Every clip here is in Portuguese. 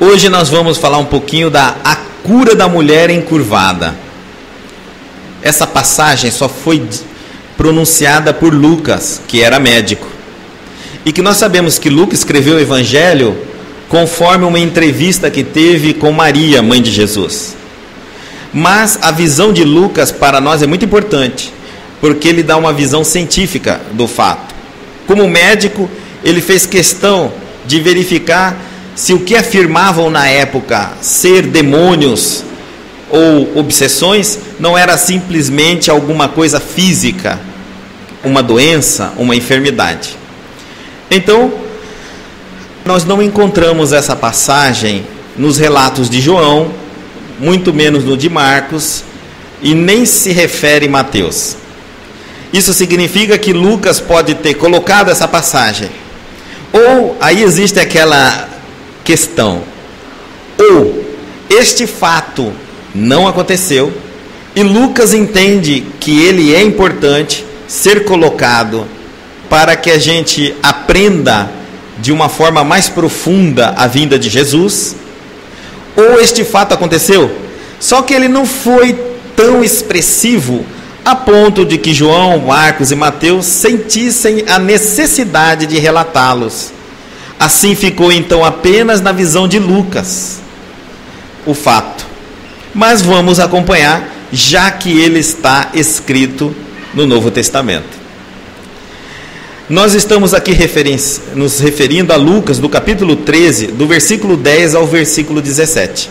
Hoje nós vamos falar um pouquinho da a cura da mulher encurvada. Essa passagem só foi pronunciada por Lucas, que era médico. E que nós sabemos que Lucas escreveu o Evangelho conforme uma entrevista que teve com Maria, mãe de Jesus. Mas a visão de Lucas para nós é muito importante, porque ele dá uma visão científica do fato. Como médico, ele fez questão de verificar se o que afirmavam na época ser demônios ou obsessões não era simplesmente alguma coisa física, uma doença, uma enfermidade. Então, nós não encontramos essa passagem nos relatos de João, muito menos no de Marcos, e nem se refere em Mateus. Isso significa que Lucas pode ter colocado essa passagem, ou aí existe aquela questão, ou este fato não aconteceu, e Lucas entende que ele é importante ser colocado para que a gente aprenda de uma forma mais profunda a vinda de Jesus, ou este fato aconteceu, só que ele não foi tão expressivo a ponto de que João, Marcos e Mateus sentissem a necessidade de relatá-los. Assim ficou então apenas na visão de Lucas o fato. Mas vamos acompanhar, já que ele está escrito no Novo Testamento. Nós estamos aqui nos referindo a Lucas, do capítulo 13, do versículo 10 ao versículo 17.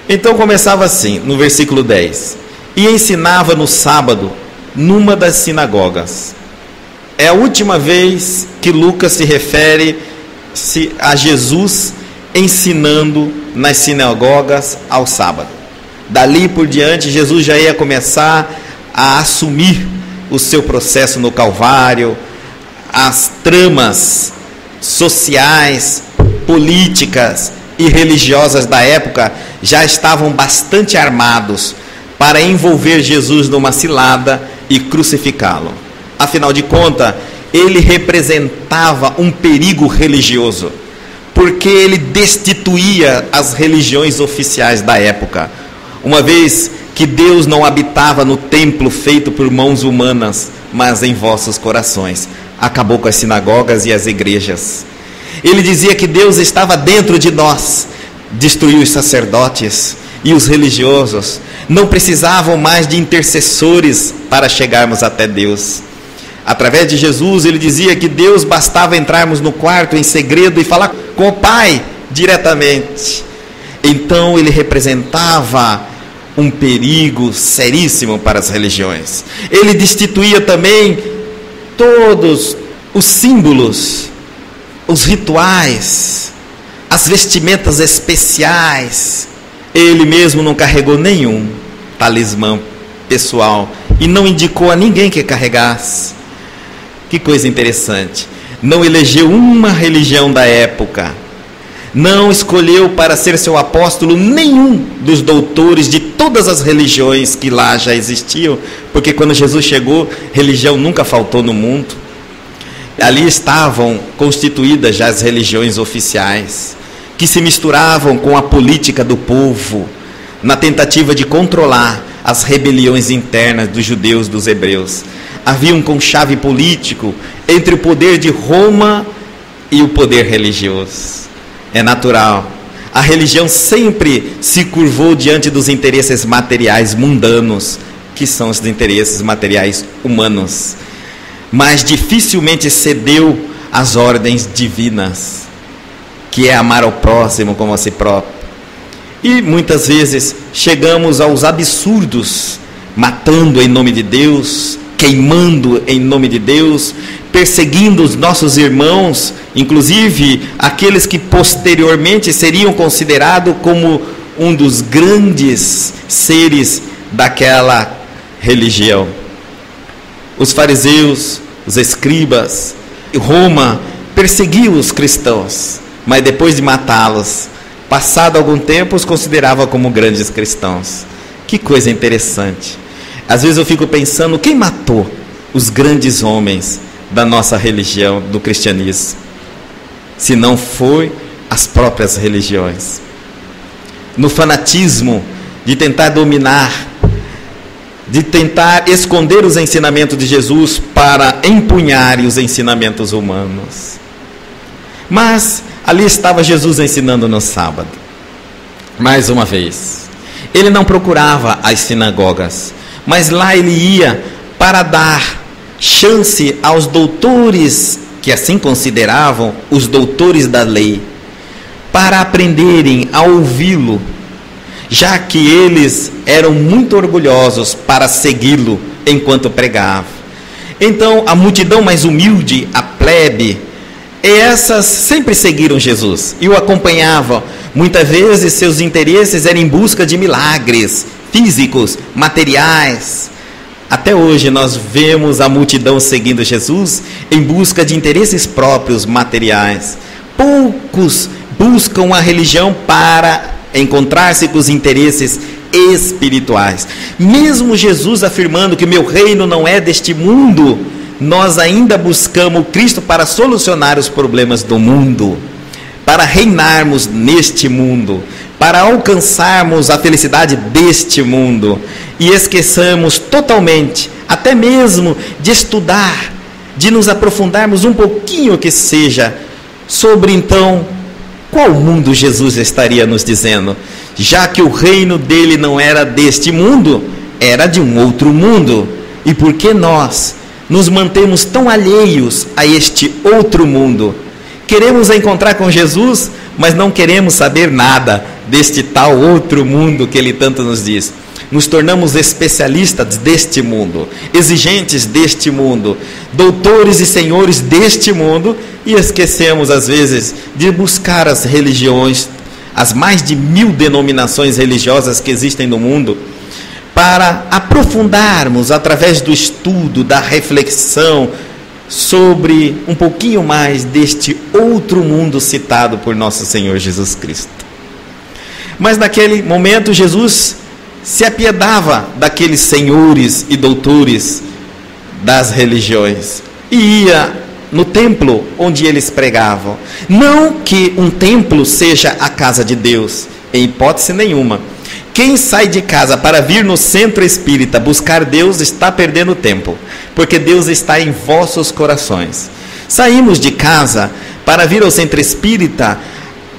Então começava assim, no versículo 10: e ensinava no sábado, numa das sinagogas. É a última vez que Lucas se refere a Jesus ensinando nas sinagogas ao sábado. Dali por diante, Jesus já ia começar a assumir o seu processo no Calvário. As tramas sociais, políticas e religiosas da época já estavam bastante armados para envolver Jesus numa cilada e crucificá-lo. Afinal de contas, ele representava um perigo religioso, porque ele destituía as religiões oficiais da época, uma vez que Deus não habitava no templo feito por mãos humanas, mas em vossos corações. Acabou com as sinagogas e as igrejas. Ele dizia que Deus estava dentro de nós, destruiu os sacerdotes e os religiosos. Não precisavam mais de intercessores para chegarmos até Deus. Através de Jesus, ele dizia que Deus bastava entrarmos no quarto em segredo e falar com o Pai diretamente. Então ele representava um perigo seríssimo para as religiões. Ele destituía também todos os símbolos, os rituais, as vestimentas especiais. Ele mesmo não carregou nenhum talismã pessoal e não indicou a ninguém que carregasse. Que coisa interessante. Não elegeu uma religião da época. Não escolheu para ser seu apóstolo nenhum dos doutores de todas as religiões que lá já existiam, porque quando Jesus chegou, religião nunca faltou no mundo. Ali estavam constituídas já as religiões oficiais, que se misturavam com a política do povo, na tentativa de controlar as rebeliões internas dos judeus, dos hebreus. Havia um conchave político entre o poder de Roma e o poder religioso. É natural. A religião sempre se curvou diante dos interesses materiais mundanos, que são os interesses materiais humanos, mas dificilmente cedeu às ordens divinas, que é amar ao próximo como a si próprio. E muitas vezes chegamos aos absurdos, matando em nome de Deus, queimando em nome de Deus, perseguindo os nossos irmãos, inclusive aqueles que posteriormente seriam considerados como um dos grandes seres daquela religião. Os fariseus, os escribas, Roma perseguiu os cristãos, mas depois de matá-los, passado algum tempo, os considerava como grandes cristãos. Que coisa interessante. Às vezes eu fico pensando, quem matou os grandes homens da nossa religião, do cristianismo? Se não foi as próprias religiões, no fanatismo de tentar dominar, de tentar esconder os ensinamentos de Jesus para empunhar os ensinamentos humanos. Mas ali estava Jesus ensinando no sábado. Mais uma vez, ele não procurava as sinagogas, mas lá ele ia para dar chance aos doutores, que assim consideravam os doutores da lei, para aprenderem a ouvi-lo, já que eles eram muito orgulhosos para segui-lo enquanto pregava. Então a multidão mais humilde, a plebe, essas sempre seguiram Jesus e o acompanhavam. Muitas vezes seus interesses eram em busca de milagres físicos, materiais. Até hoje nós vemos a multidão seguindo Jesus em busca de interesses próprios, materiais. Poucos buscam a religião para encontrar-se com os interesses espirituais. Mesmo Jesus afirmando que meu reino não é deste mundo, nós ainda buscamos Cristo para solucionar os problemas do mundo, para reinarmos neste mundo, para alcançarmos a felicidade deste mundo, e esqueçamos totalmente, até mesmo de estudar, de nos aprofundarmos um pouquinho que seja, sobre então, qual mundo Jesus estaria nos dizendo? Já que o reino dele não era deste mundo, era de um outro mundo. E por que nós nos mantemos tão alheios a este outro mundo? Queremos encontrar com Jesus, mas não queremos saber nada deste tal outro mundo que ele tanto nos diz. Nos tornamos especialistas deste mundo, exigentes deste mundo, doutores e senhores deste mundo, e esquecemos às vezes de buscar as religiões, as mais de 1000 denominações religiosas que existem no mundo, para aprofundarmos através do estudo, da reflexão sobre um pouquinho mais deste outro mundo citado por nosso Senhor Jesus Cristo. Mas naquele momento Jesus se apiedava daqueles senhores e doutores das religiões e ia no templo onde eles pregavam. Não que um templo seja a casa de Deus, em hipótese nenhuma. Quem sai de casa para vir no centro espírita buscar Deus está perdendo tempo, porque Deus está em vossos corações. Saímos de casa para vir ao centro espírita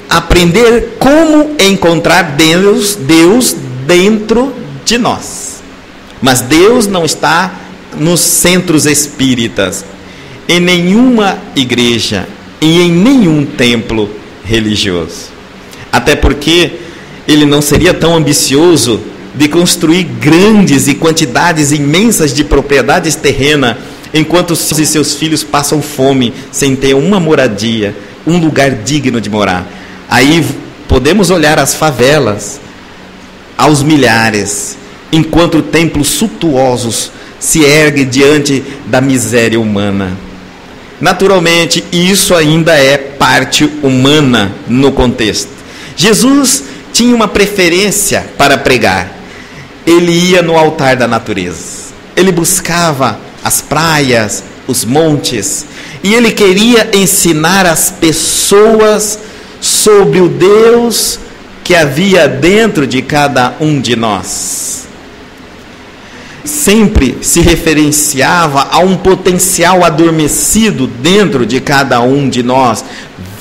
aprender como encontrar Deus dentro de nós. Mas Deus não está nos centros espíritas, em nenhuma igreja e em nenhum templo religioso. Até porque ele não seria tão ambicioso de construir grandes e quantidades imensas de propriedades terrenas, enquanto os seus filhos passam fome, sem ter uma moradia, um lugar digno de morar. Aí podemos olhar as favelas, aos milhares, enquanto templos suntuosos se erguem diante da miséria humana. Naturalmente, isso ainda é parte humana no contexto. Jesus tinha uma preferência para pregar. Ele ia no altar da natureza. Ele buscava as praias, os montes, e ele queria ensinar as pessoas sobre o Deus que havia dentro de cada um de nós. Sempre se referenciava a um potencial adormecido dentro de cada um de nós.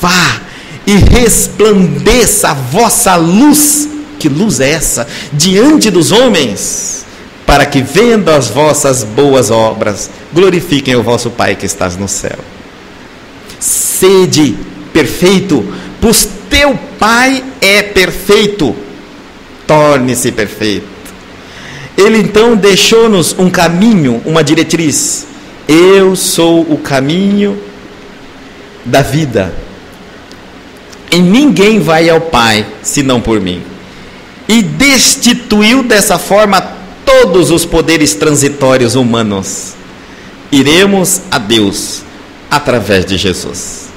Vá e resplandeça a vossa luz. Que luz é essa? Diante dos homens, para que vendo as vossas boas obras, glorifiquem o vosso Pai que estás no céu. Sede perfeito, pois teu Pai é perfeito. Torne-se perfeito. Ele então deixou-nos um caminho, uma diretriz. Eu sou o caminho da vida. E ninguém vai ao Pai senão por mim. E destituiu dessa forma todos os poderes transitórios humanos. Iremos a Deus através de Jesus.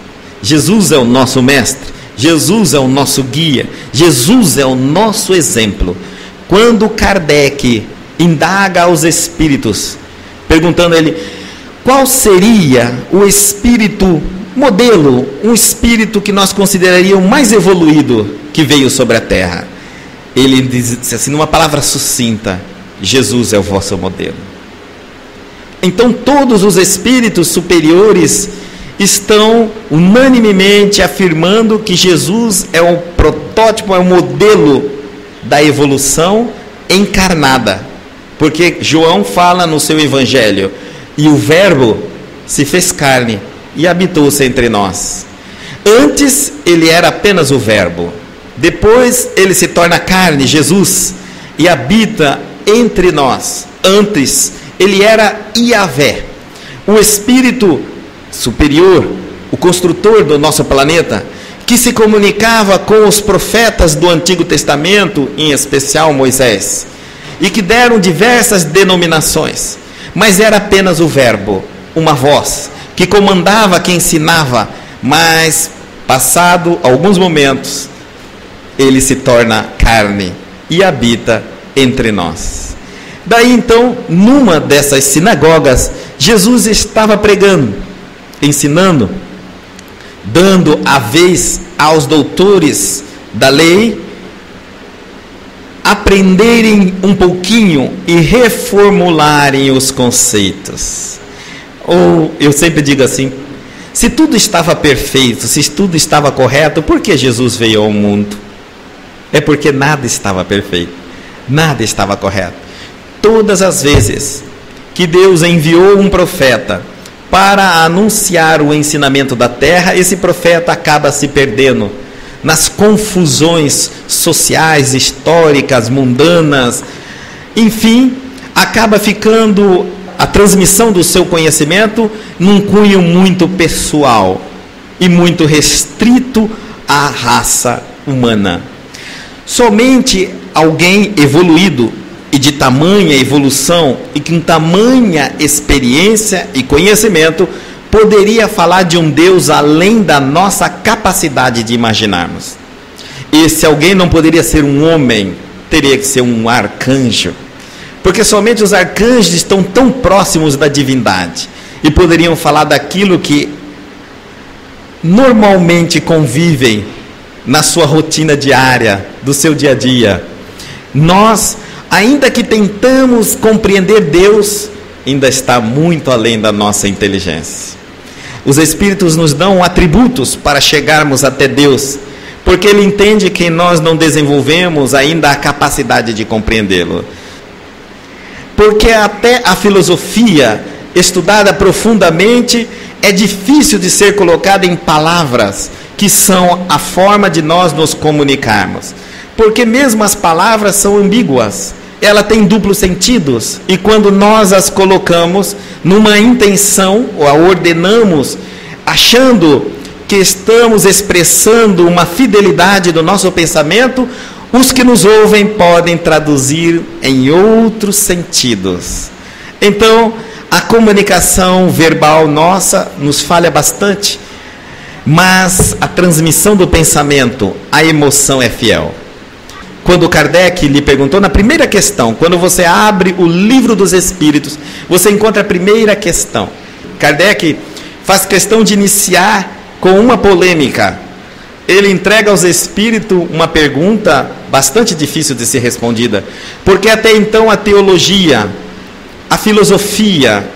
Jesus é o nosso mestre, Jesus é o nosso guia, Jesus é o nosso exemplo. Quando Kardec indaga aos espíritos, perguntando a ele qual seria o espírito modelo, um espírito que nós consideraríamos mais evoluído que veio sobre a terra. Ele diz assim, numa palavra sucinta: Jesus é o vosso modelo. Então todos os espíritos superiores estão unanimemente afirmando que Jesus é o protótipo, é o modelo da evolução encarnada. Porque João fala no seu evangelho: e o verbo se fez carne e habitou-se entre nós. Antes ele era apenas o verbo, depois ele se torna carne, Jesus, e habita entre nós. Antes ele era Yahvé, o espírito superior, o construtor do nosso planeta, que se comunicava com os profetas do Antigo Testamento, em especial Moisés, e que deram diversas denominações, mas era apenas o verbo, uma voz que comandava, que ensinava. Mas passado alguns momentos, ele se torna carne e habita entre nós. Daí então, numa dessas sinagogas, Jesus estava pregando, ensinando, dando a vez aos doutores da lei aprenderem um pouquinho e reformularem os conceitos. Ou eu sempre digo assim: se tudo estava perfeito, se tudo estava correto, por que Jesus veio ao mundo? É porque nada estava perfeito, nada estava correto. Todas as vezes que Deus enviou um profeta para anunciar o ensinamento da terra, esse profeta acaba se perdendo nas confusões sociais, históricas, mundanas, enfim, acaba ficando a transmissão do seu conhecimento num cunho muito pessoal e muito restrito à raça humana. Somente alguém evoluído e de tamanha evolução e com tamanha experiência e conhecimento poderia falar de um Deus além da nossa capacidade de imaginarmos. Esse alguém não poderia ser um homem, teria que ser um arcanjo, porque somente os arcanjos estão tão próximos da divindade e poderiam falar daquilo que normalmente convivem na sua rotina diária, do seu dia a dia. Nós, ainda que tentamos compreender Deus, ainda está muito além da nossa inteligência. Os Espíritos nos dão atributos para chegarmos até Deus, porque Ele entende que nós não desenvolvemos ainda a capacidade de compreendê-lo. Porque até a filosofia, estudada profundamente, é difícil de ser colocada em palavras, que são a forma de nós nos comunicarmos. Porque mesmo as palavras são ambíguas, ela tem duplos sentidos, e quando nós as colocamos numa intenção, ou a ordenamos, achando que estamos expressando uma fidelidade do nosso pensamento, os que nos ouvem podem traduzir em outros sentidos. Então, a comunicação verbal nossa nos falha bastante, mas a transmissão do pensamento, a emoção é fiel. Quando Kardec lhe perguntou, na primeira questão, quando você abre o Livro dos Espíritos, você encontra a primeira questão. Kardec faz questão de iniciar com uma polêmica. Ele entrega aos espíritos uma pergunta bastante difícil de ser respondida, porque até então a teologia, a filosofia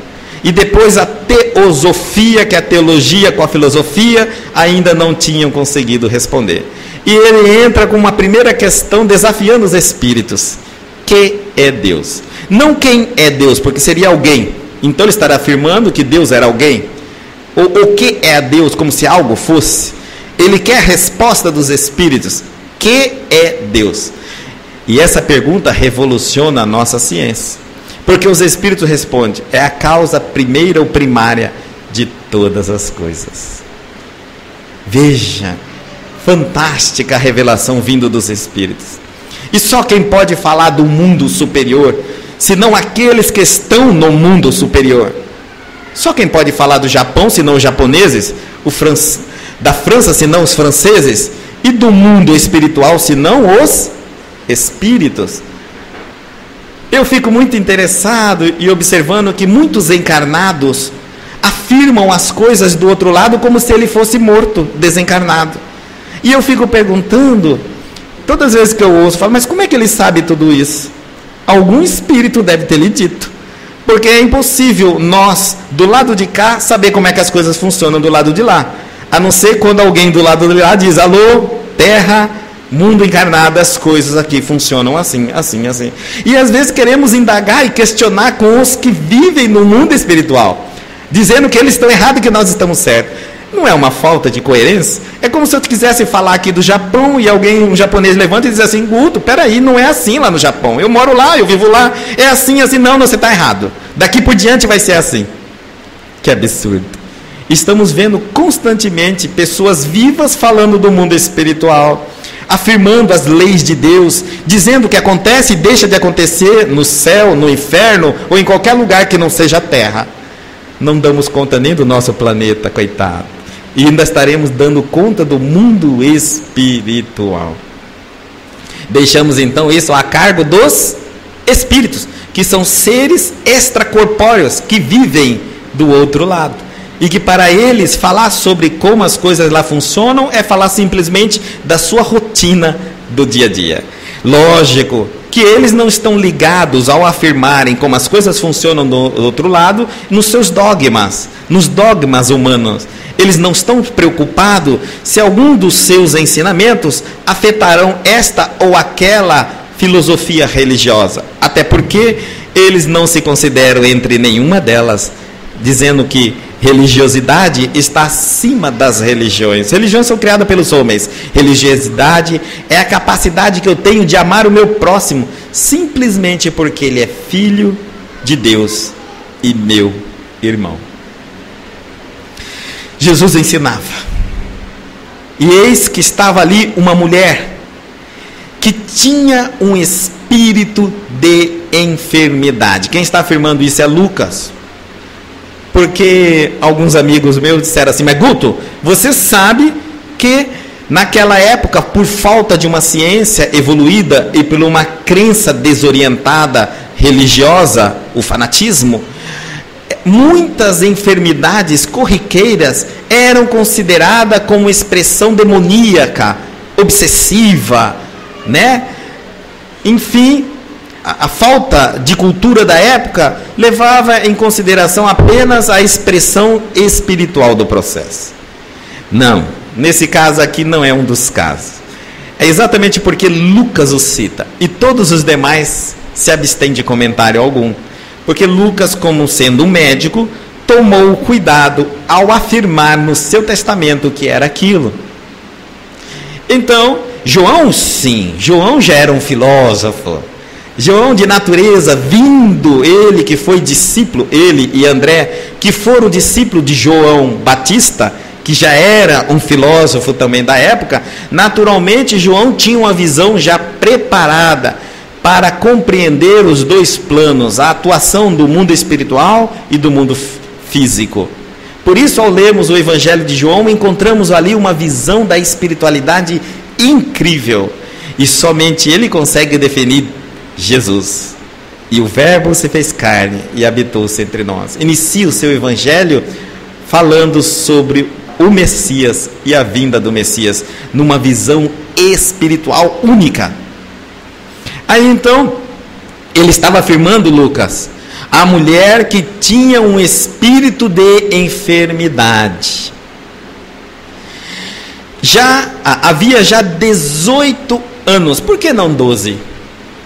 e depois a teosofia, que é a teologia com a filosofia, ainda não tinham conseguido responder. E ele entra com uma primeira questão desafiando os espíritos: que é Deus? Não quem é Deus, porque seria alguém. Então ele estará afirmando que Deus era alguém. O que é Deus, como se algo fosse. Ele quer a resposta dos espíritos: que é Deus? E essa pergunta revoluciona a nossa ciência, porque os espíritos respondem: é a causa primeira ou primária de todas as coisas. Veja, fantástica a revelação vindo dos espíritos. E só quem pode falar do mundo superior, senão aqueles que estão no mundo superior. Só quem pode falar do Japão, senão os japoneses, da França, senão os franceses, e do mundo espiritual, senão os espíritos. Eu fico muito interessado e observando que muitos encarnados afirmam as coisas do outro lado como se ele fosse morto, desencarnado. E eu fico perguntando, todas as vezes que eu ouço, falo, mas como é que ele sabe tudo isso? Algum espírito deve ter lhe dito. Porque é impossível nós, do lado de cá, saber como é que as coisas funcionam do lado de lá. A não ser quando alguém do lado de lá diz, alô, terra, mundo encarnado, as coisas aqui funcionam assim, assim, assim. E às vezes queremos indagar e questionar com os que vivem no mundo espiritual, dizendo que eles estão errados e que nós estamos certos. Não é uma falta de coerência? É como se eu quisesse falar aqui do Japão e um japonês levanta e diz assim, Guto, peraí, não é assim lá no Japão. Eu moro lá, eu vivo lá, é assim, assim. Não, você está errado. Daqui por diante vai ser assim. Que absurdo. Estamos vendo constantemente pessoas vivas falando do mundo espiritual, afirmando as leis de Deus, dizendo que acontece e deixa de acontecer no céu, no inferno ou em qualquer lugar que não seja a terra. Não damos conta nem do nosso planeta, coitado. E ainda estaremos dando conta do mundo espiritual. Deixamos então isso a cargo dos espíritos, que são seres extracorpóreos que vivem do outro lado. E que para eles falar sobre como as coisas lá funcionam é falar simplesmente da sua rotina do dia a dia. Lógico que eles não estão ligados ao afirmarem como as coisas funcionam do outro lado nos seus dogmas, nos dogmas humanos. Eles não estão preocupados se algum dos seus ensinamentos afetarão esta ou aquela filosofia religiosa. Até porque eles não se consideram entre nenhuma delas, dizendo que religiosidade está acima das religiões. Religiões são criadas pelos homens. Religiosidade é a capacidade que eu tenho de amar o meu próximo, simplesmente porque ele é filho de Deus e meu irmão. Jesus ensinava. E eis que estava ali uma mulher que tinha um espírito de enfermidade. Quem está afirmando isso é Lucas. Porque alguns amigos meus disseram assim, mas Guto, você sabe que naquela época, por falta de uma ciência evoluída e por uma crença desorientada religiosa, o fanatismo, muitas enfermidades corriqueiras eram consideradas como expressão demoníaca, obsessiva, né? Enfim, a falta de cultura da época levava em consideração apenas a expressão espiritual do processo. Não, nesse caso aqui não é um dos casos. É exatamente porque Lucas o cita e todos os demais se abstêm de comentário algum. Porque Lucas, como sendo um médico, tomou cuidado ao afirmar no seu testamento que era aquilo. Então, João sim, João já era um filósofo. João de natureza, vindo, ele que foi discípulo, ele e André, que foram discípulos de João Batista, que já era um filósofo também da época, naturalmente João tinha uma visão já preparada para compreender os dois planos, a atuação do mundo espiritual e do mundo físico. Por isso, ao lermos o Evangelho de João, encontramos ali uma visão da espiritualidade incrível. E somente ele consegue definir Jesus. E o Verbo se fez carne e habitou-se entre nós. Inicia o seu Evangelho falando sobre o Messias e a vinda do Messias, numa visão espiritual única. Aí então, ele estava afirmando, Lucas, a mulher que tinha um espírito de enfermidade. Havia já 18 anos, por que não 12?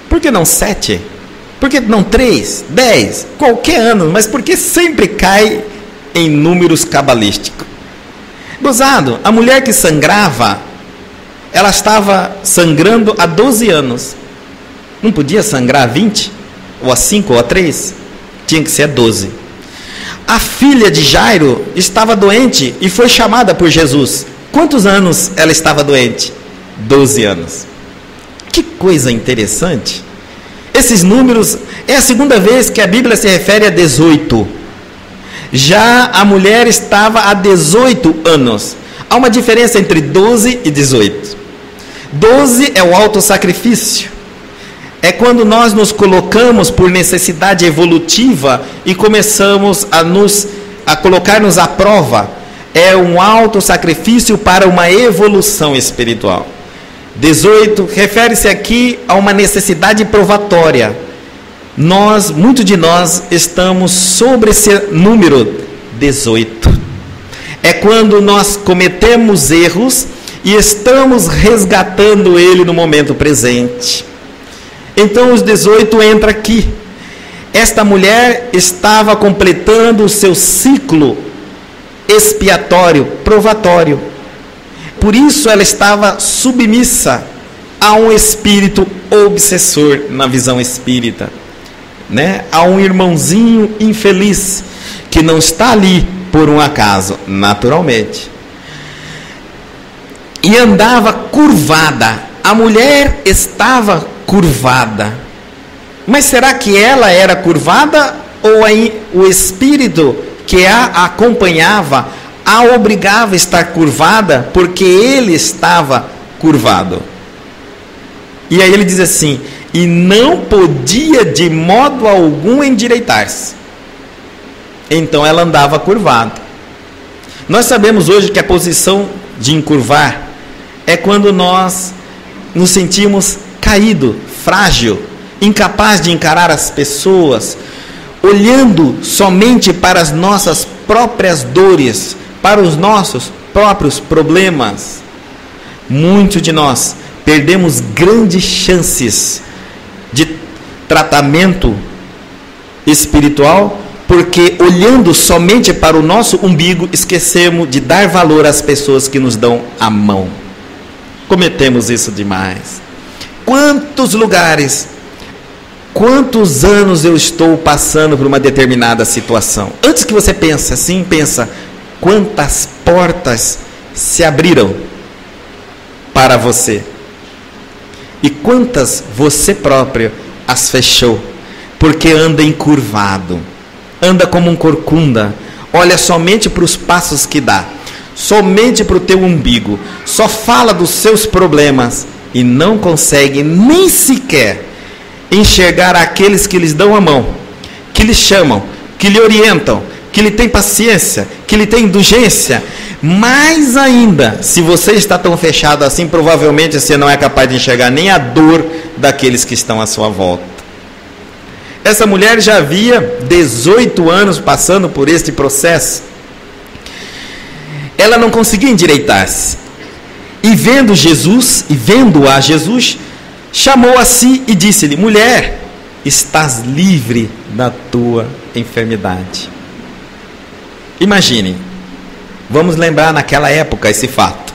Por que não 7? Por que não 3, 10? Qualquer ano, mas por que sempre cai em números cabalísticos? Gozado, a mulher que sangrava, ela estava sangrando há 12 anos. Não podia sangrar a 20, ou a 5, ou a 3, tinha que ser a 12. A filha de Jairo estava doente e foi chamada por Jesus. Quantos anos ela estava doente? 12 anos. Que coisa interessante. Esses números, é a segunda vez que a Bíblia se refere a 18. Já a mulher estava há 18 anos. Há uma diferença entre 12 e 18. 12 é o autossacrifício. É quando nós nos colocamos por necessidade evolutiva e começamos a nos a colocar-nos à prova, é um alto sacrifício para uma evolução espiritual. 18 refere-se aqui a uma necessidade provatória. Muitos de nós estamos sobre esse número 18. É quando nós cometemos erros e estamos resgatando ele no momento presente. Então os 18 entra aqui. Esta mulher estava completando o seu ciclo expiatório, provatório. Por isso ela estava submissa a um espírito obsessor na visão espírita, né? A um irmãozinho infeliz que não está ali por um acaso, naturalmente. E andava curvada. A mulher estava curvada. Mas será que ela era curvada ou o espírito que a acompanhava a obrigava a estar curvada porque ele estava curvado? E aí ele diz assim: e não podia de modo algum endireitar-se. Então ela andava curvada. Nós sabemos hoje que a posição de encurvar é quando nós nos sentimos caído, frágil, incapaz de encarar as pessoas, olhando somente para as nossas próprias dores, para os nossos próprios problemas. Muitos de nós perdemos grandes chances de tratamento espiritual, porque olhando somente para o nosso umbigo, esquecemos de dar valor às pessoas que nos dão a mão. Cometemos isso demais. Quantos lugares, quantos anos eu estou passando por uma determinada situação? Antes que você pense assim, pensa, quantas portas se abriram para você? E quantas você próprio as fechou? Porque anda encurvado, anda como um corcunda, olha somente para os passos que dá, somente para o teu umbigo, só fala dos seus problemas e não consegue nem sequer enxergar aqueles que lhes dão a mão, que lhe chamam, que lhe orientam, que lhe têm paciência, que lhe têm indulgência. Mais ainda, se você está tão fechado assim, provavelmente você não é capaz de enxergar nem a dor daqueles que estão à sua volta. Essa mulher já havia 18 anos passando por este processo. Ela não conseguia endireitar-se. E vendo-a Jesus, chamou a si e disse-lhe: mulher, estás livre da tua enfermidade. Imagine, vamos lembrar naquela época esse fato.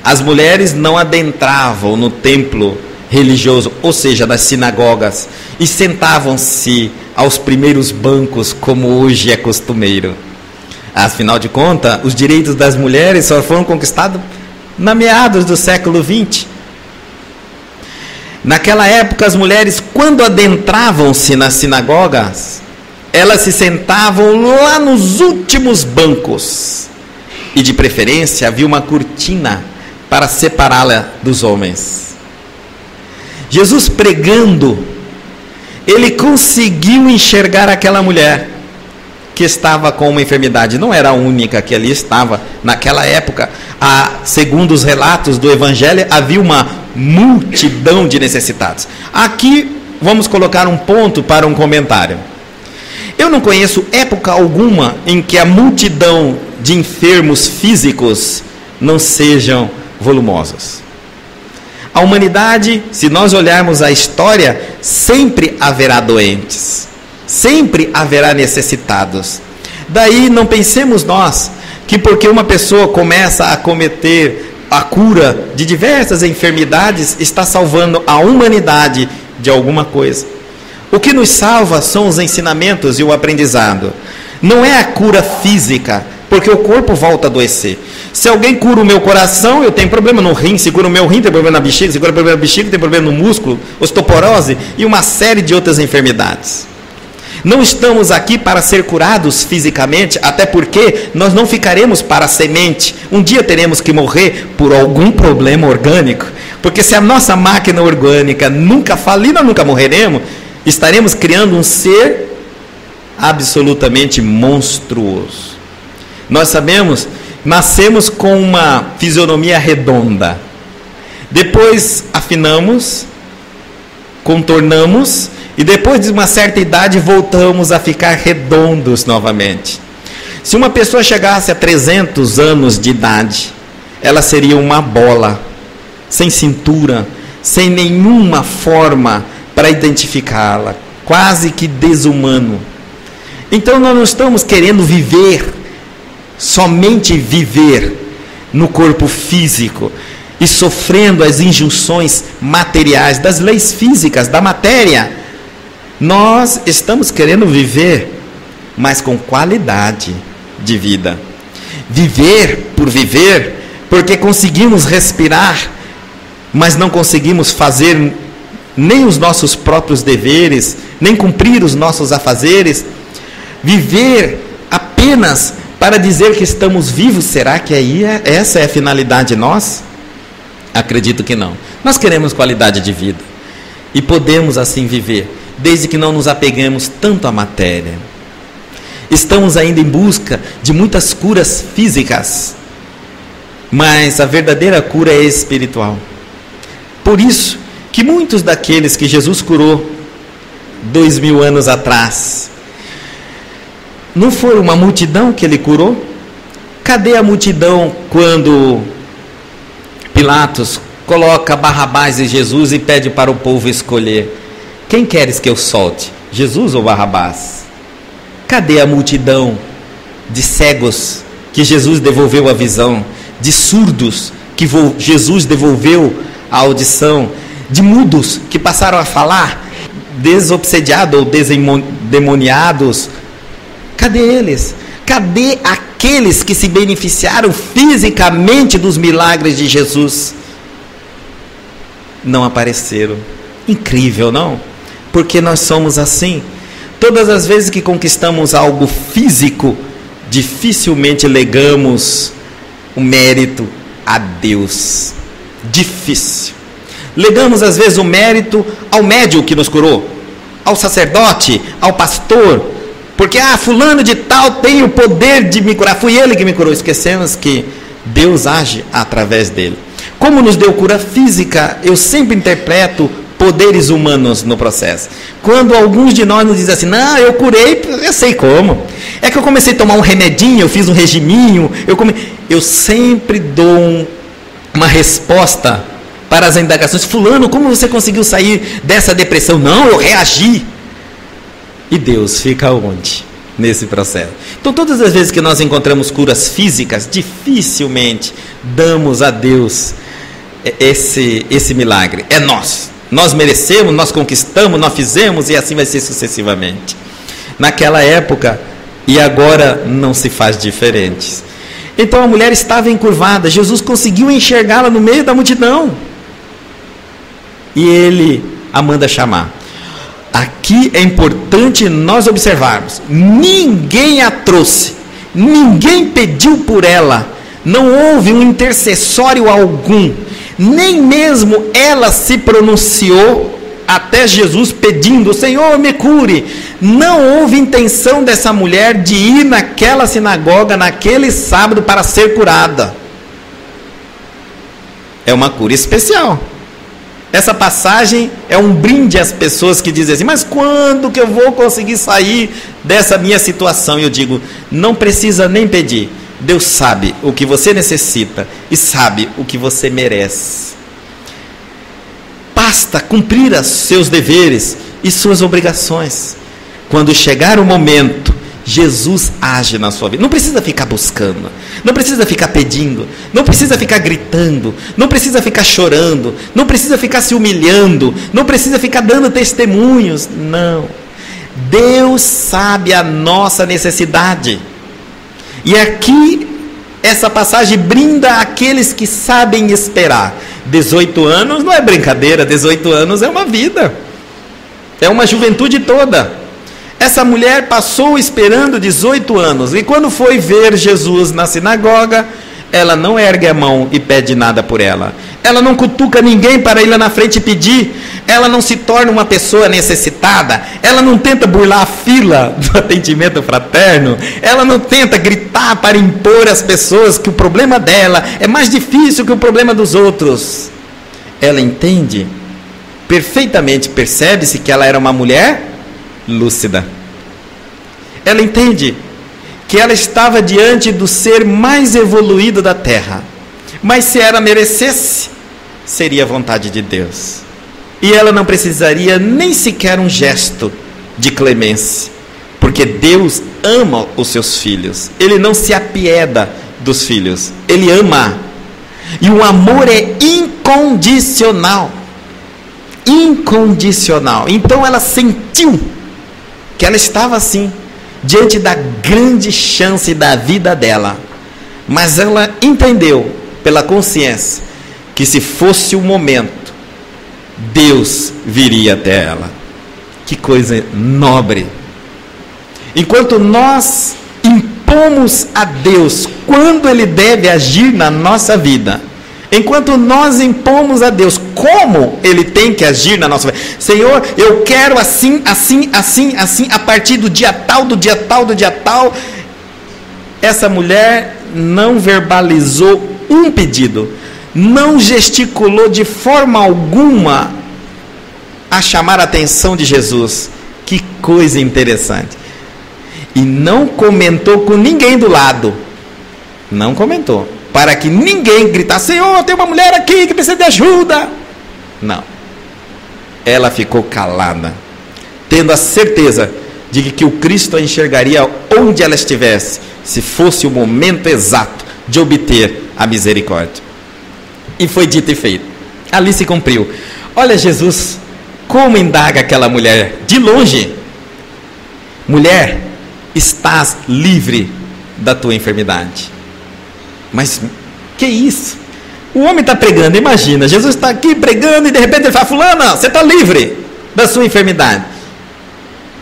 As mulheres não adentravam no templo religioso, ou seja, das sinagogas, e sentavam-se aos primeiros bancos, como hoje é costumeiro. Afinal de contas, os direitos das mulheres só foram conquistados na meados do século XX. Naquela época, as mulheres, quando adentravam-se nas sinagogas, elas se sentavam lá nos últimos bancos. E de preferência havia uma cortina para separá-la dos homens. Jesus pregando, ele conseguiu enxergar aquela mulher que estava com uma enfermidade. Não era a única que ali estava. Naquela época, segundo os relatos do Evangelho, havia uma multidão de necessitados. Aqui vamos colocar um ponto para um comentário. Eu não conheço época alguma em que a multidão de enfermos físicos não sejam volumosos. A humanidade, se nós olharmos a história, sempre haverá doentes, sempre haverá necessitados. Daí não pensemos nós que porque uma pessoa começa a cometer a cura de diversas enfermidades, está salvando a humanidade de alguma coisa. O que nos salva são os ensinamentos e o aprendizado. Não é a cura física, porque o corpo volta a adoecer. Se alguém cura o meu coração, eu tenho problema no rim. Se cura o meu rim, tem problema na bexiga. Se cura o problema na bexiga, tem problema no músculo, osteoporose e uma série de outras enfermidades. Não estamos aqui para ser curados fisicamente, até porque nós não ficaremos para a semente. Um dia teremos que morrer por algum problema orgânico, porque se a nossa máquina orgânica nunca falir, nós nunca morreremos. Estaremos criando um ser absolutamente monstruoso. Nós sabemos, nascemos com uma fisionomia redonda. Depois afinamos, contornamos e depois de uma certa idade voltamos a ficar redondos novamente. Se uma pessoa chegasse a 300 anos de idade, ela seria uma bola, sem cintura, sem nenhuma forma para identificá-la, quase que desumano. Então nós não estamos querendo viver, somente viver no corpo físico e sofrendo as injunções materiais, das leis físicas, da matéria. Nós estamos querendo viver, mas com qualidade de vida. Viver por viver, porque conseguimos respirar, mas não conseguimos fazer nem os nossos próprios deveres, nem cumprir os nossos afazeres. Viver apenas para dizer que estamos vivos, será que aí essa é a finalidade nossa? Acredito que não. Nós queremos qualidade de vida e podemos assim viver, desde que não nos apeguemos tanto à matéria. Estamos ainda em busca de muitas curas físicas, mas a verdadeira cura é espiritual. Por isso que muitos daqueles que Jesus curou 2000 anos atrás, não foi uma multidão que ele curou? Cadê a multidão quando Pilatos coloca Barrabás e Jesus e pede para o povo escolher? Quem queres que eu solte, Jesus ou Barrabás? Cadê a multidão de cegos que Jesus devolveu a visão, de surdos que Jesus devolveu a audição, de mudos que passaram a falar, desobsediados ou demoniados? Cadê eles? Cadê aqueles que se beneficiaram fisicamente dos milagres de Jesus? Não apareceram. Incrível, não? Porque nós somos assim. Todas as vezes que conquistamos algo físico, dificilmente legamos o mérito a Deus. Difícil. Legamos às vezes o mérito ao médium que nos curou, ao sacerdote, ao pastor, porque fulano de tal tem o poder de me curar, fui ele que me curou. Esquecemos que Deus age através dele. Como nos deu cura física, eu sempre interpreto poderes humanos no processo. Quando alguns de nós nos dizem assim, não, eu curei, eu sei como. É que eu comecei a tomar um remedinho, eu fiz um regiminho, eu sempre dou uma resposta para as indagações. Fulano, como você conseguiu sair dessa depressão? Não, eu reagi. E Deus fica onde? Nesse processo. Então todas as vezes que nós encontramos curas físicas, dificilmente damos a Deus esse milagre. É nosso. Nós merecemos, nós conquistamos, nós fizemos, e assim vai ser sucessivamente. Naquela época, e agora não se faz diferente. Então a mulher estava encurvada, Jesus conseguiu enxergá-la no meio da multidão. E ele a manda chamar. Aqui é importante nós observarmos, ninguém a trouxe, ninguém pediu por ela, não houve um intercessório algum, nem mesmo ela se pronunciou até Jesus pedindo, Senhor me cure. Não houve intenção dessa mulher de ir naquela sinagoga, naquele sábado para ser curada. É uma cura especial. Essa passagem é um brinde às pessoas que dizem assim, mas quando que eu vou conseguir sair dessa minha situação? Eu digo, não precisa nem pedir. Deus sabe o que você necessita e sabe o que você merece. Basta cumprir os seus deveres e suas obrigações. Quando chegar o momento, Jesus age na sua vida. Não precisa ficar buscando, não precisa ficar pedindo, não precisa ficar gritando, não precisa ficar chorando, não precisa ficar se humilhando, não precisa ficar dando testemunhos. Não. Deus sabe a nossa necessidade. E aqui, essa passagem brinda aqueles que sabem esperar. 18 anos não é brincadeira, 18 anos é uma vida, é uma juventude toda. Essa mulher passou esperando 18 anos, e quando foi ver Jesus na sinagoga, Ela não ergue a mão e pede nada por ela. Ela não cutuca ninguém para ir lá na frente e pedir. Ela não se torna uma pessoa necessitada. Ela não tenta burlar a fila do atendimento fraterno. Ela não tenta gritar para impor às pessoas que o problema dela é mais difícil que o problema dos outros. Ela entende perfeitamente, percebe-se que ela era uma mulher lúcida. Ela entende que ela estava diante do ser mais evoluído da terra. Mas se ela merecesse, seria a vontade de Deus. E ela não precisaria nem sequer um gesto de clemência, porque Deus ama os seus filhos. Ele não se apieda dos filhos, Ele ama. E o amor é incondicional. Incondicional. Então ela sentiu que ela estava assim, diante da grande chance da vida dela. Mas ela entendeu, pela consciência, que se fosse o momento, Deus viria até ela. Que coisa nobre! Enquanto nós impomos a Deus quando Ele deve agir na nossa vida, enquanto nós impomos a Deus como Ele tem que agir na nossa vida. Senhor, eu quero assim, assim, assim, assim, a partir do dia tal, do dia tal, do dia tal. Essa mulher não verbalizou um pedido, não gesticulou de forma alguma a chamar a atenção de Jesus. Que coisa interessante. E não comentou com ninguém do lado. Não comentou. Para que ninguém gritasse: Senhor, tem uma mulher aqui que precisa de ajuda. Não. Ela ficou calada, tendo a certeza de que o Cristo a enxergaria onde ela estivesse, se fosse o momento exato de obter a misericórdia. E foi dito e feito. Ali se cumpriu. Olha Jesus, como indaga aquela mulher, de longe: mulher, estás livre da tua enfermidade. Mas que isso? O homem está pregando, imagina, Jesus está aqui pregando e de repente ele fala: fulana, você está livre da sua enfermidade.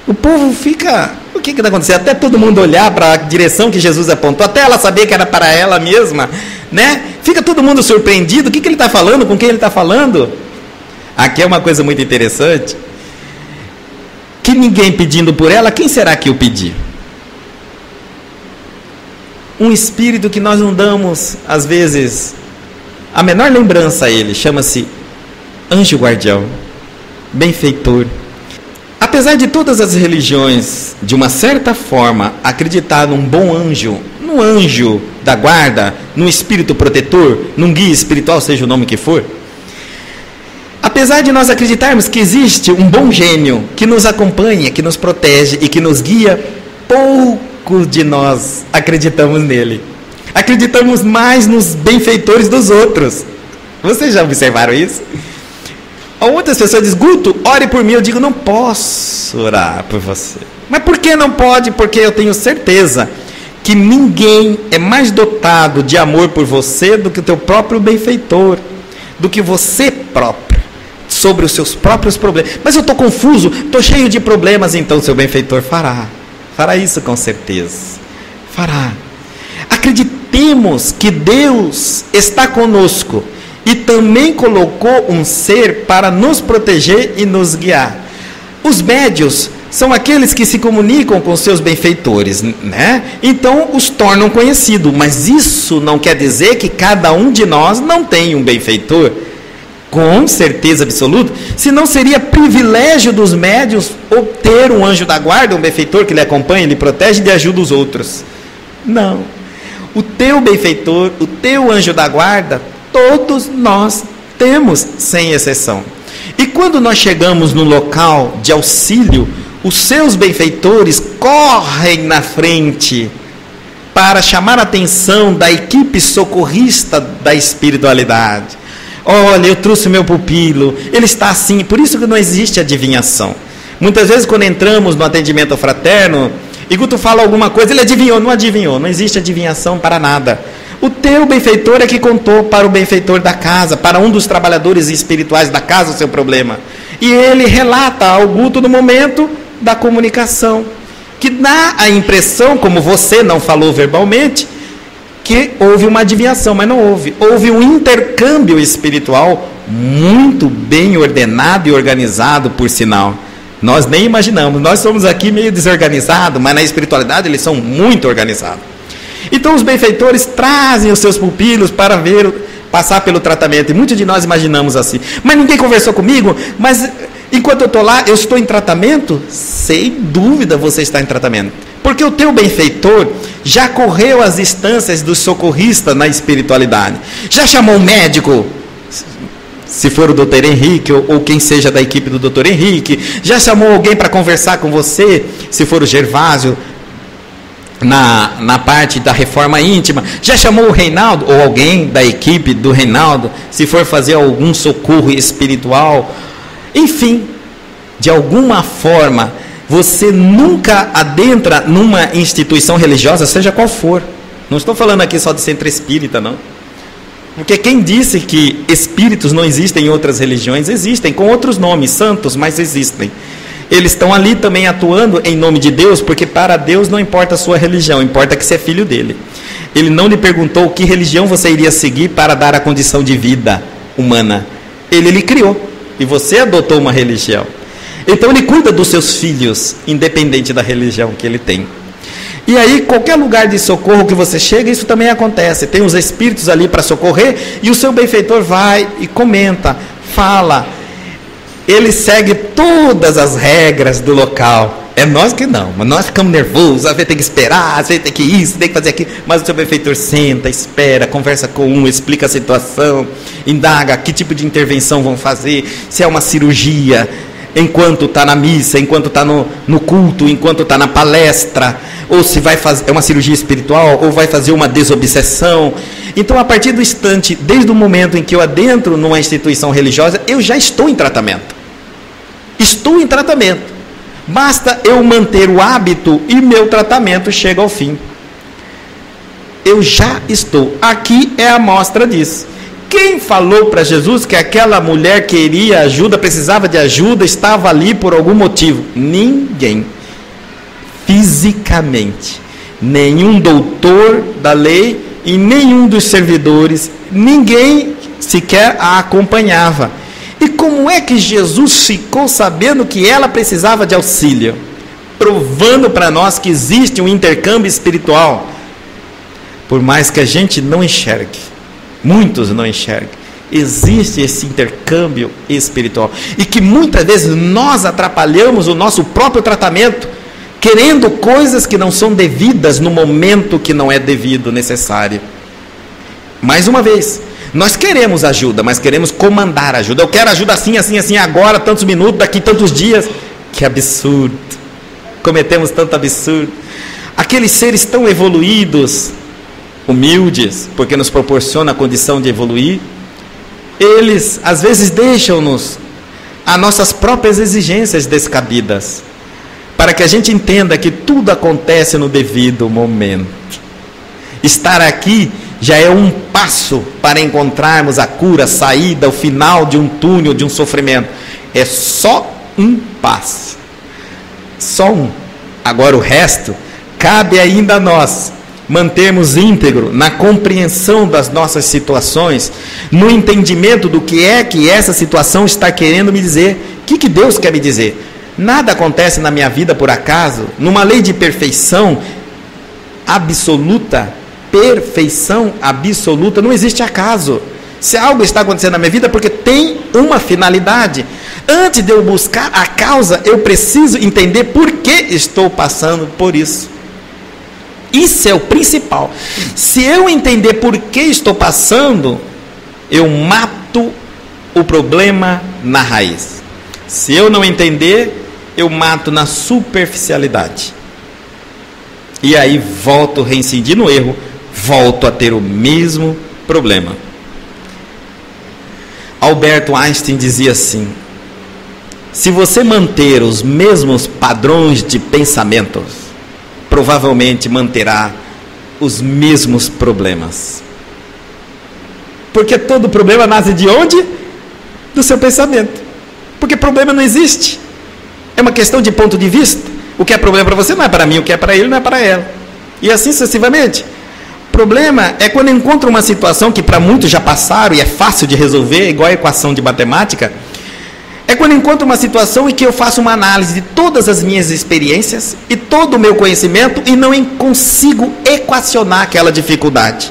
O povo fica: o que está acontecendo? Até todo mundo olhar para a direção que Jesus apontou, até ela saber que era para ela mesma, né? Fica todo mundo surpreendido. O que ele está falando? Com quem ele está falando? Aqui é uma coisa muito interessante, que ninguém pedindo por ela, quem será que o pediu? Um espírito que nós não damos, às vezes, a menor lembrança a ele, chama-se anjo guardião, benfeitor. Apesar de todas as religiões, de uma certa forma, acreditar num bom anjo, num anjo da guarda, num espírito protetor, num guia espiritual, seja o nome que for, apesar de nós acreditarmos que existe um bom gênio que nos acompanha, que nos protege e que nos guia, poucos de nós acreditamos nele. Acreditamos mais nos benfeitores dos outros. Vocês já observaram isso? Outras pessoas dizem: Guto, ore por mim. Eu digo: não posso orar por você. Mas por que não pode? Porque eu tenho certeza que ninguém é mais dotado de amor por você do que o teu próprio benfeitor, do que você próprio, sobre os seus próprios problemas. Mas eu estou confuso, estou cheio de problemas. Então seu benfeitor fará isso com certeza, fará. Acreditemos que Deus está conosco e também colocou um ser para nos proteger e nos guiar. Os médios são aqueles que se comunicam com seus benfeitores, né? Então os tornam conhecidos, mas isso não quer dizer que cada um de nós não tem um benfeitor, com certeza absoluta, senão seria privilégio dos médios obter um anjo da guarda, um benfeitor que lhe acompanha, lhe protege e lhe ajuda os outros. Não. O teu benfeitor, o teu anjo da guarda, todos nós temos, sem exceção. E quando nós chegamos no local de auxílio, os seus benfeitores correm na frente para chamar a atenção da equipe socorrista da espiritualidade. Olha, eu trouxe meu pupilo, ele está assim. Por isso que não existe adivinhação. Muitas vezes quando entramos no atendimento fraterno e Guto fala alguma coisa, ele adivinhou, não existe adivinhação para nada. O teu benfeitor é que contou para o benfeitor da casa, para um dos trabalhadores espirituais da casa, o seu problema. E ele relata ao Guto no momento da comunicação, que dá a impressão, como você não falou verbalmente, que houve uma adivinhação, mas não houve. Houve um intercâmbio espiritual muito bem ordenado e organizado, por sinal. Nós nem imaginamos, nós somos aqui meio desorganizados, mas na espiritualidade eles são muito organizados. Então os benfeitores trazem os seus pupilos para passar pelo tratamento, e muitos de nós imaginamos assim, mas ninguém conversou comigo, mas enquanto eu estou lá, eu estou em tratamento? Sem dúvida você está em tratamento, porque o teu benfeitor já correu as distâncias do socorrista na espiritualidade, já chamou um médico, se for o doutor Henrique, ou quem seja da equipe do doutor Henrique, já chamou alguém para conversar com você, se for o Gervásio, na parte da reforma íntima, já chamou o Reinaldo, ou alguém da equipe do Reinaldo, se for fazer algum socorro espiritual, enfim, de alguma forma, você nunca adentra numa instituição religiosa, seja qual for. Não estou falando aqui só de centro espírita, não. Porque quem disse que espíritos não existem em outras religiões? Existem, com outros nomes, santos, mas existem. Eles estão ali também atuando em nome de Deus, porque para Deus não importa a sua religião, importa que você é filho dele. Ele não lhe perguntou que religião você iria seguir para dar a condição de vida humana. Ele lhe criou, e você adotou uma religião. Então ele cuida dos seus filhos, independente da religião que ele tem. E aí, qualquer lugar de socorro que você chega, isso também acontece. Tem os espíritos ali para socorrer, e o seu benfeitor vai e comenta, fala. Ele segue todas as regras do local. É nós que não, mas nós ficamos nervosos, às vezes tem que esperar, às vezes tem que isso, tem que fazer aquilo. Mas o seu benfeitor senta, espera, conversa com um, explica a situação, indaga que tipo de intervenção vão fazer, se é uma cirurgia, enquanto está na missa, enquanto está no culto, enquanto está na palestra, ou se vai fazer é uma cirurgia espiritual, ou vai fazer uma desobsessão. Então, a partir do instante, desde o momento em que eu adentro numa instituição religiosa, eu já estou em tratamento. Estou em tratamento. Basta eu manter o hábito e meu tratamento chega ao fim. Eu já estou. Aqui é a amostra disso. Quem falou para Jesus que aquela mulher queria ajuda, precisava de ajuda, estava ali por algum motivo? Ninguém. Fisicamente. Nenhum doutor da lei e nenhum dos servidores, ninguém sequer a acompanhava. E como é que Jesus ficou sabendo que ela precisava de auxílio? Provando para nós que existe um intercâmbio espiritual. Por mais que a gente não enxergue, muitos não enxerguem, existe esse intercâmbio espiritual. E que muitas vezes nós atrapalhamos o nosso próprio tratamento, querendo coisas que não são devidas no momento que não é devido, necessário. Mais uma vez, nós queremos ajuda, mas queremos comandar ajuda. Eu quero ajuda assim, assim, assim, agora, tantos minutos, daqui tantos dias. Que absurdo. Cometemos tanto absurdo. Aqueles seres tão evoluídos, humildes, porque nos proporciona a condição de evoluir, eles às vezes deixam-nos a nossas próprias exigências descabidas, para que a gente entenda que tudo acontece no devido momento. Estar aqui já é um passo para encontrarmos a cura, a saída, o final de um túnel, de um sofrimento. É só um passo. Só um. Agora o resto, cabe ainda a nós mantermos íntegro na compreensão das nossas situações, no entendimento do que é que essa situação está querendo me dizer. O que Deus quer me dizer? Nada acontece na minha vida por acaso. Numa lei de perfeição absoluta, não existe acaso. Se algo está acontecendo na minha vida, é porque tem uma finalidade. Antes de eu buscar a causa, eu preciso entender por que estou passando por isso. Isso é o principal. Se eu entender por que estou passando, eu mato o problema na raiz. Se eu não entender, eu mato na superficialidade. E aí volto a reincidir no erro, volto a ter o mesmo problema. Albert Einstein dizia assim: se você manter os mesmos padrões de pensamentos, provavelmente manterá os mesmos problemas. Porque todo problema nasce de onde? Do seu pensamento. Porque problema não existe. É uma questão de ponto de vista. O que é problema para você não é para mim, o que é para ele não é para ela. E assim sucessivamente. problema é quando encontra uma situação que para muitos já passaram e é fácil de resolver, igual a equação de matemática. É quando encontro uma situação em que eu faço uma análise de todas as minhas experiências e todo o meu conhecimento e não consigo equacionar aquela dificuldade.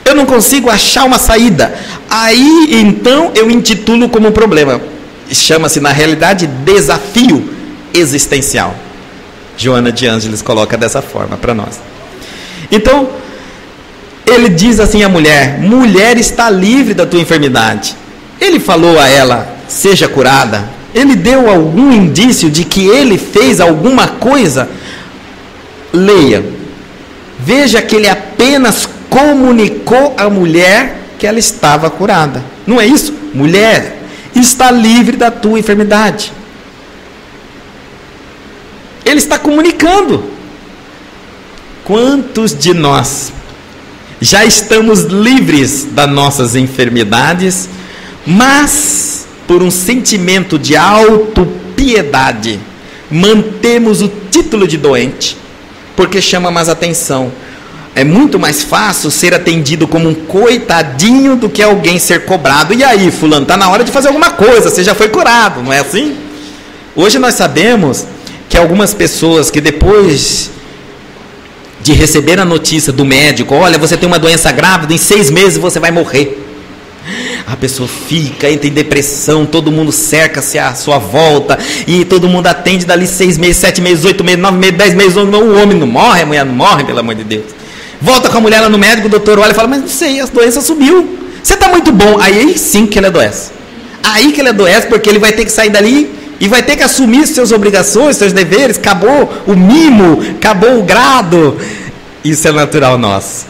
Eu não consigo achar uma saída. Aí, então, eu intitulo como um problema. Chama-se, na realidade, desafio existencial. Joana de Ângeles coloca dessa forma para nós. Então, ele diz assim à mulher: mulher, está livre da tua enfermidade. Ele falou a ela: seja curada. Ele deu algum indício de que ele fez alguma coisa? Leia. Veja que ele apenas comunicou à mulher que ela estava curada. Não é isso? Mulher, está livre da tua enfermidade. Ele está comunicando. Quantos de nós já estamos livres das nossas enfermidades, mas por um sentimento de autopiedade mantemos o título de doente, porque chama mais atenção? É muito mais fácil ser atendido como um coitadinho do que alguém ser cobrado. E aí, fulano, está na hora de fazer alguma coisa, você já foi curado, não é assim? Hoje nós sabemos que algumas pessoas que depois de receber a notícia do médico: olha, você tem uma doença grávida, em 6 meses você vai morrer. A pessoa fica, entra em depressão, todo mundo cerca-se à sua volta, e todo mundo atende dali 6 meses, 7 meses, 8 meses, 9 meses, 10 meses, o homem não morre, a mulher não morre, pelo amor de Deus. Volta com a mulher lá no médico, o doutor olha e fala: mas não sei, a doença subiu, você está muito bom. Aí sim que ele adoece. Aí que ele adoece, porque ele vai ter que sair dali e vai ter que assumir suas obrigações, seus deveres. Acabou o mimo, acabou o grado. Isso é natural nosso.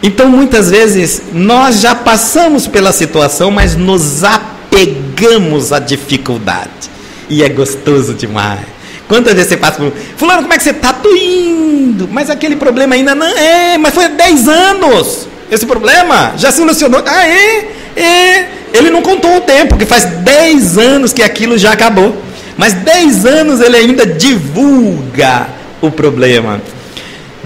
Então muitas vezes nós já passamos pela situação, mas nos apegamos à dificuldade. E é gostoso demais. Quantas vezes você passa por: fulano, como é que você está? Tô indo, mas aquele problema ainda não é, mas foi há 10 anos. Esse problema já se solucionou. Ah, é. Ele não contou o tempo, porque faz 10 anos que aquilo já acabou. Mas 10 anos ele ainda divulga o problema.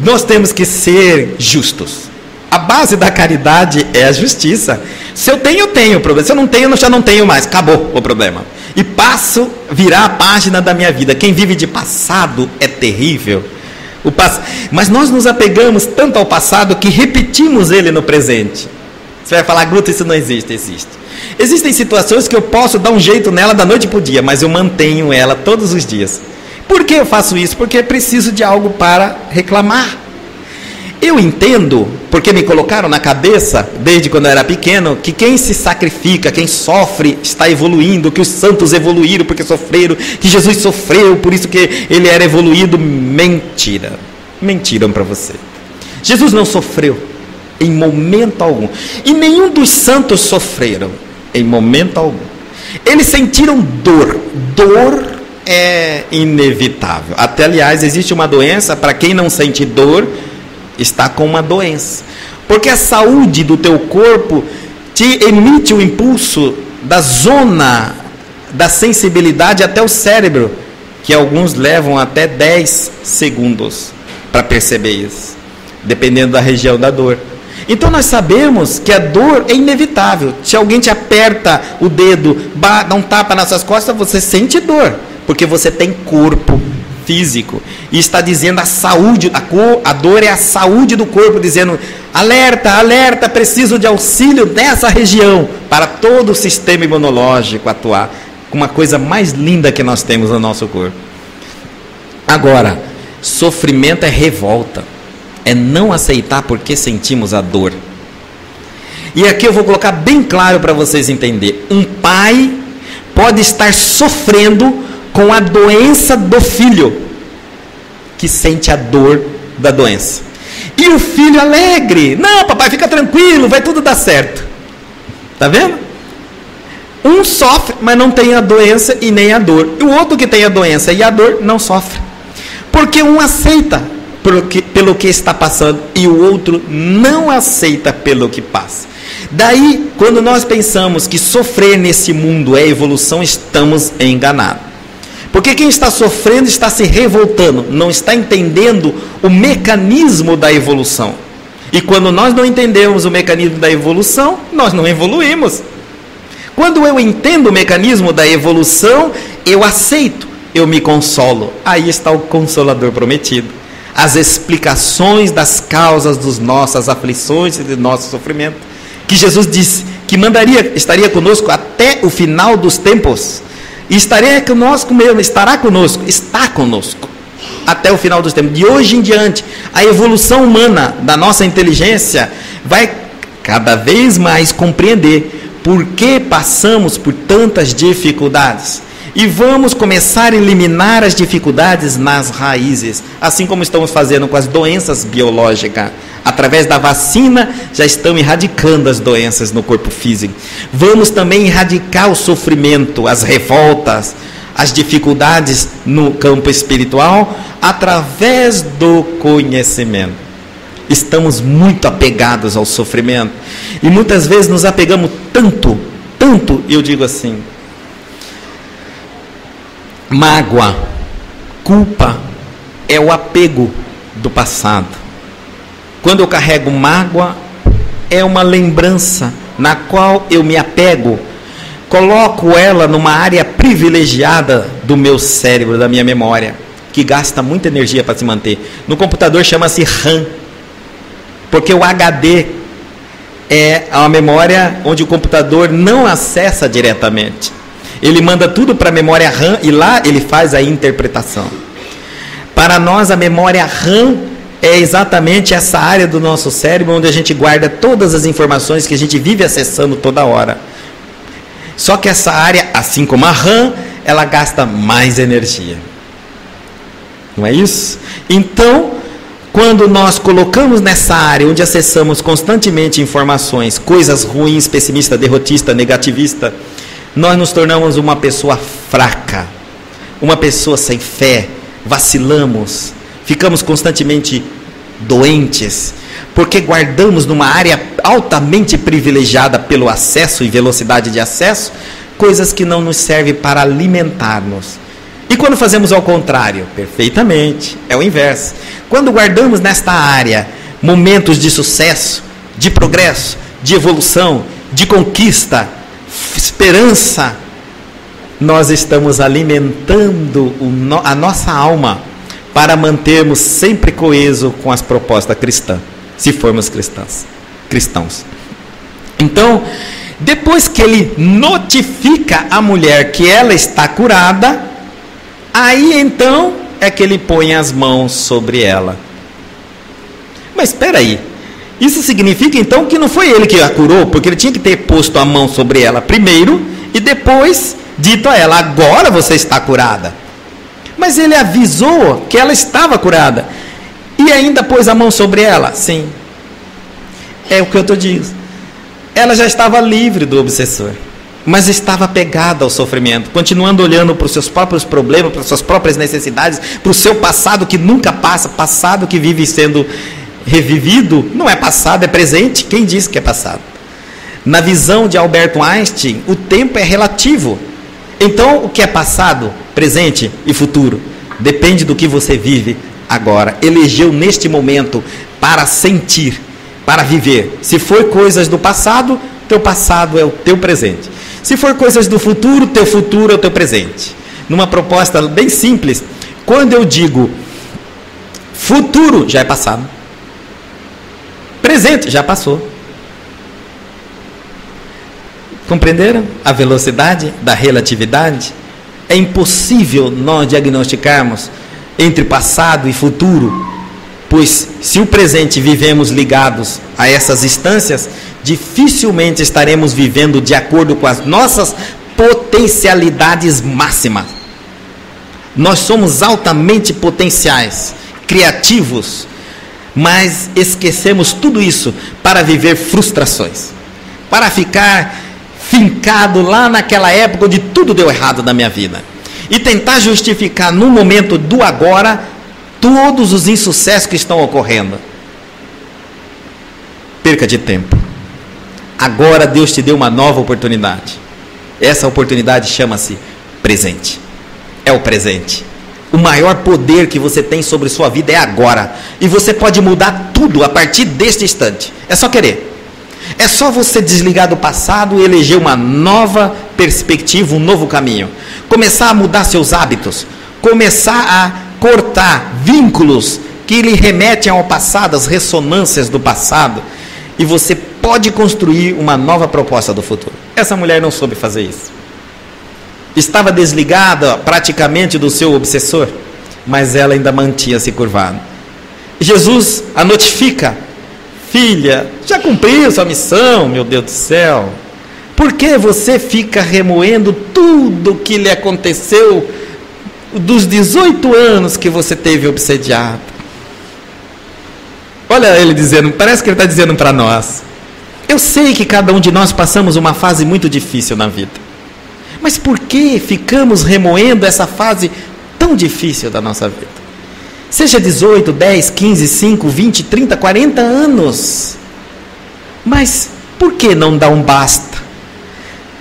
Nós temos que ser justos. A base da caridade é a justiça. Se eu tenho, eu tenho problema. Se eu não tenho, eu já não tenho mais. Acabou o problema. E passo a virar a página da minha vida. Quem vive de passado é terrível. Mas nós nos apegamos tanto ao passado que repetimos ele no presente. Você vai falar: Guto, isso não existe. Existe. Existem situações que eu posso dar um jeito nela da noite para o dia, mas eu mantenho ela todos os dias. Por que eu faço isso? Porque preciso de algo para reclamar. Eu entendo, porque me colocaram na cabeça, desde quando eu era pequeno, que quem se sacrifica, quem sofre, está evoluindo, que os santos evoluíram porque sofreram, que Jesus sofreu, por isso que ele era evoluído. Mentira. Mentiram para você. Jesus não sofreu em momento algum. E nenhum dos santos sofreram em momento algum. Eles sentiram dor. Dor é inevitável. Até, aliás, existe uma doença, para quem não sente dor, está com uma doença. Porque a saúde do teu corpo te emite o impulso da zona da sensibilidade até o cérebro, que alguns levam até 10 segundos para perceber isso, dependendo da região da dor. Então nós sabemos que a dor é inevitável. Se alguém te aperta o dedo, dá um tapa nas suas costas, você sente dor, porque você tem corpo físico, e está dizendo a saúde, a dor é a saúde do corpo, dizendo: alerta, alerta, preciso de auxílio nessa região, para todo o sistema imunológico atuar, uma coisa mais linda que nós temos no nosso corpo. Agora, sofrimento é revolta, é não aceitar porque sentimos a dor. E aqui eu vou colocar bem claro para vocês entenderem: um pai pode estar sofrendo com a doença do filho, que sente a dor da doença, e o filho alegre: não, papai, fica tranquilo, vai tudo dar certo. Está vendo? Um sofre, mas não tem a doença e nem a dor. E o outro que tem a doença e a dor não sofre, porque um aceita pelo que está passando e o outro não aceita pelo que passa. Daí, quando nós pensamos que sofrer nesse mundo é evolução, estamos enganados. Porque quem está sofrendo está se revoltando, não está entendendo o mecanismo da evolução. E quando nós não entendemos o mecanismo da evolução, nós não evoluímos. Quando eu entendo o mecanismo da evolução, eu aceito, eu me consolo. Aí está o Consolador prometido. As explicações das causas das nossas aflições e do nosso sofrimento. Que Jesus disse que estaria conosco até o final dos tempos. E estará conosco, está conosco até o final dos tempos. De hoje em diante, a evolução humana da nossa inteligência vai cada vez mais compreender por que passamos por tantas dificuldades. E vamos começar a eliminar as dificuldades nas raízes, assim como estamos fazendo com as doenças biológicas. Através da vacina, já estamos erradicando as doenças no corpo físico. Vamos também erradicar o sofrimento, as revoltas, as dificuldades no campo espiritual, através do conhecimento. Estamos muito apegados ao sofrimento. E muitas vezes nos apegamos tanto, eu digo assim, mágoa, culpa é o apego do passado. Quando eu carrego mágoa, é uma lembrança na qual eu me apego, coloco ela numa área privilegiada do meu cérebro, da minha memória, que gasta muita energia para se manter. No computador chama-se RAM, porque o HD é a memória onde o computador não acessa diretamente. Ele manda tudo para a memória RAM e lá ele faz a interpretação. Para nós, a memória RAM é exatamente essa área do nosso cérebro onde a gente guarda todas as informações que a gente vive acessando toda hora. Só que essa área, assim como a RAM, ela gasta mais energia. Não é isso? Então, quando nós colocamos nessa área onde acessamos constantemente informações, coisas ruins, pessimista, derrotista, negativista, nós nos tornamos uma pessoa fraca, uma pessoa sem fé, vacilamos, ficamos constantemente doentes, porque guardamos numa área altamente privilegiada pelo acesso e velocidade de acesso, coisas que não nos servem para alimentar-nos. E quando fazemos ao contrário? Perfeitamente, é o inverso. Quando guardamos nesta área momentos de sucesso, de progresso, de evolução, de conquista, esperança, nós estamos alimentando a nossa alma para mantermos sempre coeso com as propostas cristãs, se formos cristãos. Então, depois que ele notifica a mulher que ela está curada, aí então é que ele põe as mãos sobre ela. Mas espera aí, isso significa então que não foi ele que a curou, porque ele tinha que ter posto a mão sobre ela primeiro e depois dito a ela, agora você está curada. Mas ele avisou que ela estava curada e ainda pôs a mão sobre ela? Sim. É o que eu estou dizendo. Ela já estava livre do obsessor, mas estava apegada ao sofrimento, continuando olhando para os seus próprios problemas, para as suas próprias necessidades, para o seu passado que nunca passa, passado que vive sendo revivido. Não é passado, é presente. Quem disse que é passado? Na visão de Albert Einstein, o tempo é relativo. Então, o que é passado, presente e futuro? Depende do que você vive agora. Elegeu neste momento para sentir, para viver. Se for coisas do passado, teu passado é o teu presente. Se for coisas do futuro, teu futuro é o teu presente. Numa proposta bem simples, quando eu digo futuro, já é passado. Presente, já passou. Compreenderam a velocidade da relatividade? É impossível nós diagnosticarmos entre passado e futuro, pois se o presente vivemos ligados a essas instâncias, dificilmente estaremos vivendo de acordo com as nossas potencialidades máximas. Nós somos altamente potenciais, criativos, mas esquecemos tudo isso para viver frustrações, para ficar fincado lá naquela época onde tudo deu errado na minha vida e tentar justificar no momento do agora todos os insucessos que estão ocorrendo. Perca de tempo. Agora Deus te deu uma nova oportunidade. Essa oportunidade chama-se presente. É o presente. O maior poder que você tem sobre sua vida é agora. E você pode mudar tudo a partir deste instante. É só querer. É só você desligar do passado e eleger uma nova perspectiva, um novo caminho. Começar a mudar seus hábitos. Começar a cortar vínculos que lhe remetem ao passado, as ressonâncias do passado. E você pode construir uma nova proposta do futuro. Essa mulher não soube fazer isso. Estava desligada praticamente do seu obsessor, mas ela ainda mantinha-se curvada. Jesus a notifica: filha, já cumpriu sua missão, meu Deus do céu. Por que você fica remoendo tudo que lhe aconteceu dos 18 anos que você teve obsediado? Olha ele dizendo, parece que ele está dizendo para nós: eu sei que cada um de nós passamos uma fase muito difícil na vida. Mas por que ficamos remoendo essa fase tão difícil da nossa vida? Seja 18, 10, 15, 5, 20, 30, 40 anos. Mas por que não dá um basta?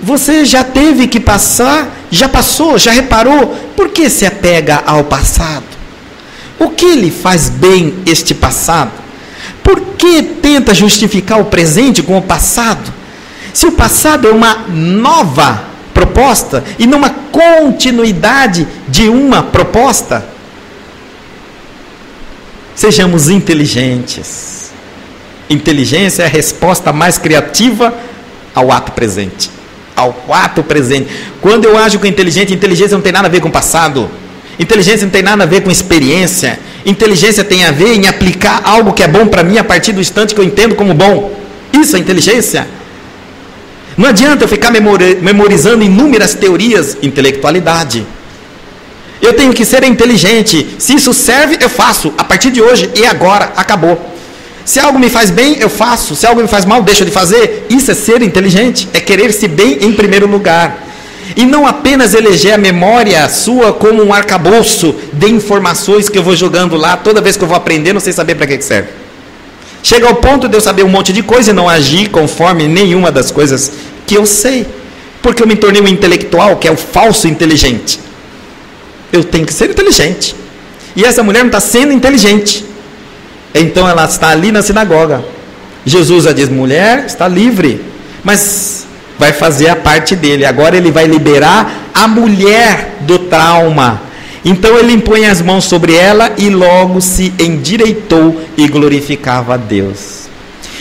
Você já teve que passar, já passou, já reparou? Por que se apega ao passado? O que lhe faz bem este passado? Por que tenta justificar o presente com o passado? Se o passado é uma nova proposta e não uma continuidade de uma proposta. Sejamos inteligentes. Inteligência é a resposta mais criativa ao ato presente. Ao ato presente. Quando eu ajo com inteligência, inteligência não tem nada a ver com passado. Inteligência não tem nada a ver com experiência. Inteligência tem a ver em aplicar algo que é bom para mim a partir do instante que eu entendo como bom. Isso é inteligência. Não adianta eu ficar memorizando inúmeras teorias, intelectualidade. Eu tenho que ser inteligente. Se isso serve, eu faço. A partir de hoje e agora, acabou. Se algo me faz bem, eu faço. Se algo me faz mal, deixo de fazer. Isso é ser inteligente. É querer-se bem em primeiro lugar. E não apenas eleger a memória sua como um arcabouço de informações que eu vou jogando lá toda vez que eu vou aprendendo sem saber para que serve. Chega ao ponto de eu saber um monte de coisa e não agir conforme nenhuma das coisas que eu sei. Porque eu me tornei um intelectual, que é o falso inteligente. Eu tenho que ser inteligente. E essa mulher não está sendo inteligente. Então ela está ali na sinagoga. Jesus já diz, mulher, está livre. Mas vai fazer a parte dele. Agora ele vai liberar a mulher do trauma. Então ele impõe as mãos sobre ela e logo se endireitou e glorificava a Deus.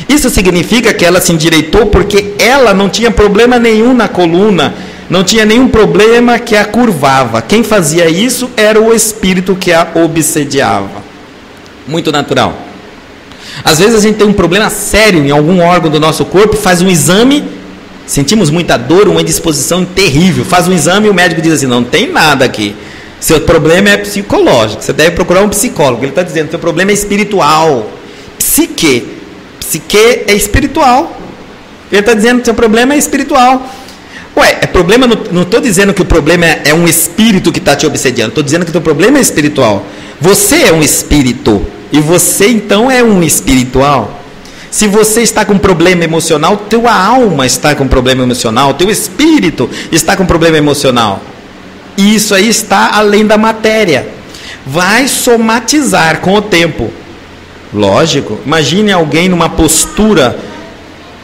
Isso significa que ela se endireitou porque ela não tinha problema nenhum na coluna, não tinha nenhum problema que a curvava. Quem fazia isso era o espírito que a obsediava. Muito natural. Às vezes a gente tem um problema sério em algum órgão do nosso corpo, faz um exame, sentimos muita dor, uma indisposição terrível, faz um exame e o médico diz assim, não tem nada aqui. Seu problema é psicológico, você deve procurar um psicólogo. Ele está dizendo, seu problema é espiritual. Psique é espiritual. Ele está dizendo que seu problema é espiritual. Ué, é problema, não estou dizendo que o problema é um espírito que está te obsediando, estou dizendo que o teu problema é espiritual. Você é um espírito, e você então é um espiritual. Se você está com problema emocional, tua alma está com problema emocional, teu espírito está com problema emocional. E isso aí está além da matéria. Vai somatizar com o tempo. Lógico. Imagine alguém numa postura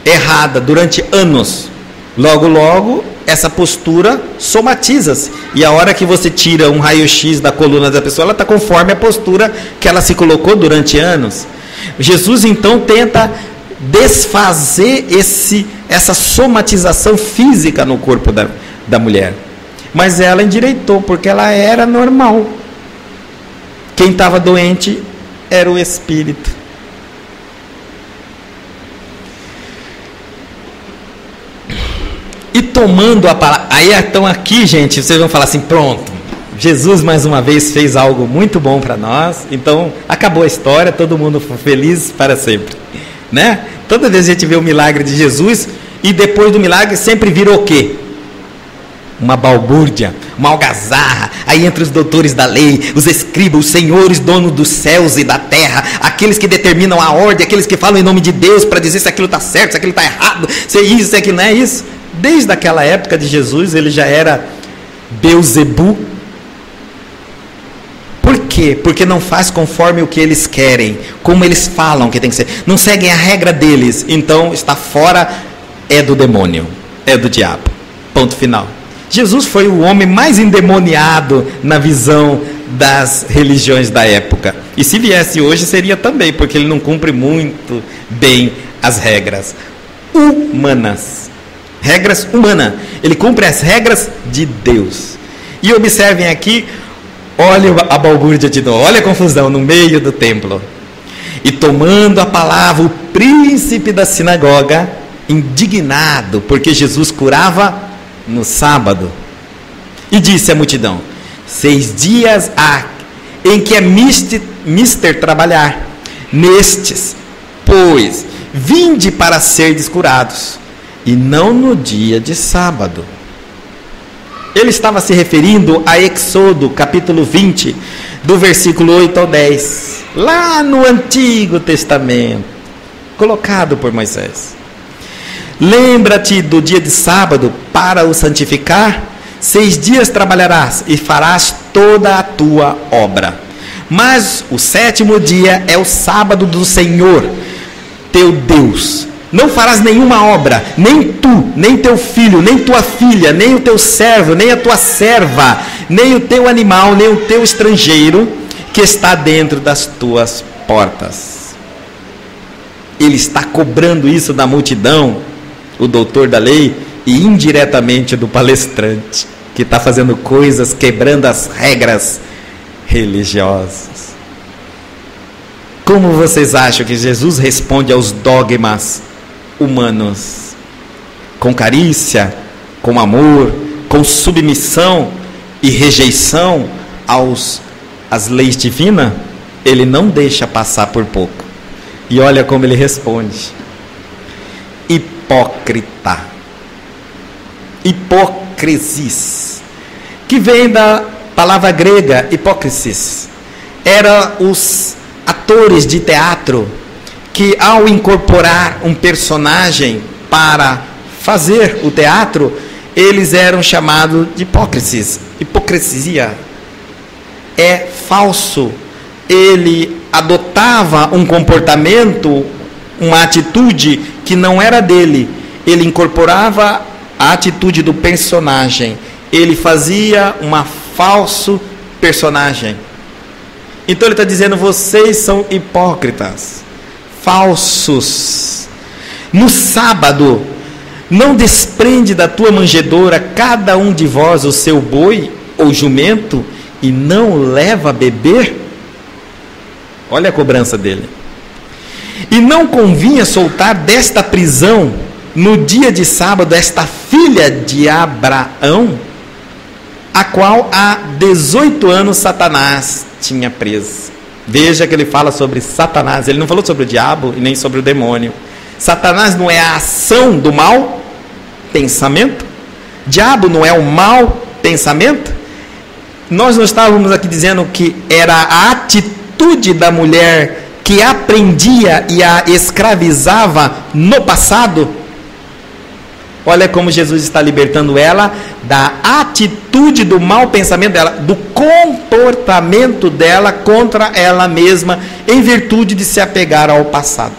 errada durante anos. Logo, logo, essa postura somatiza-se. E a hora que você tira um raio-x da coluna da pessoa, ela está conforme a postura que ela se colocou durante anos. Jesus, então, tenta desfazer essa somatização física no corpo da mulher. Mas ela endireitou, porque ela era normal. Quem estava doente era o espírito. E tomando a palavra. Aí então aqui, gente, vocês vão falar assim, pronto. Jesus mais uma vez fez algo muito bom para nós. Então acabou a história, todo mundo foi feliz para sempre, né? Toda vez a gente vê o milagre de Jesus e depois do milagre sempre vira o quê? Uma balbúrdia, uma algazarra. Aí entre os doutores da lei, os escribas, os senhores, donos dos céus e da terra, aqueles que determinam a ordem, aqueles que falam em nome de Deus para dizer se aquilo está certo, se aquilo está errado, se é isso, se aquilo não é isso. Desde aquela época de Jesus, ele já era Beuzebu. quê? Porque não faz conforme o que eles querem, como eles falam que tem que ser. Não seguem a regra deles. Então está fora, é do demônio, é do diabo. Ponto final. Jesus foi o homem mais endemoniado na visão das religiões da época. E se viesse hoje seria também, porque ele não cumpre muito bem as regras humanas. Regras humanas. Ele cumpre as regras de Deus. E observem aqui, olha a balbúrdia de novo, olha a confusão no meio do templo. E tomando a palavra, o príncipe da sinagoga, indignado, porque Jesus curava no sábado, e disse à multidão: 6 dias há em que é mister trabalhar. Nestes, pois, vinde para serdes curados, e não no dia de sábado. Ele estava se referindo a Êxodo, capítulo 20, do versículo 8 ao 10, lá no Antigo Testamento, colocado por Moisés. Lembra-te do dia de sábado para o santificar. 6 dias trabalharás e farás toda a tua obra. Mas o 7º dia é o sábado do Senhor, teu Deus. Não farás nenhuma obra, nem tu, nem teu filho, nem tua filha, nem o teu servo, nem a tua serva, nem o teu animal, nem o teu estrangeiro que está dentro das tuas portas. Ele está cobrando isso da multidão, o doutor da lei, e indiretamente do palestrante, que está fazendo coisas, quebrando as regras religiosas. Como vocês acham que Jesus responde aos dogmas humanos? Com carícia, com amor, com submissão e rejeição às leis divinas? Ele não deixa passar por pouco. E olha como ele responde: hipócrita. Hipocrisis, que vem da palavra grega hipócrisis. Era os atores de teatro que, ao incorporar um personagem para fazer o teatro, eles eram chamados de hipócrisis. Hipocrisia é falso. Ele adotava um comportamento, uma atitude que não era dele. Ele incorporava a atitude do personagem. Ele fazia um falso personagem. Então ele está dizendo: vocês são hipócritas, falsos. No sábado, não desprende da tua manjedoura cada um de vós o seu boi ou jumento, e não leva a beber? Olha a cobrança dele. E não convinha soltar desta prisão, no dia de sábado, esta filha de Abraão, a qual há 18 anos Satanás tinha preso. Veja que ele fala sobre Satanás. Ele não falou sobre o diabo e nem sobre o demônio. Satanás não é a ação do mal pensamento? Diabo não é o mal pensamento? Nós não estávamos aqui dizendo que era a atitude da mulher que aprendia e a escravizava no passado? Olha como Jesus está libertando ela da atitude do mau pensamento dela, do comportamento dela contra ela mesma, em virtude de se apegar ao passado.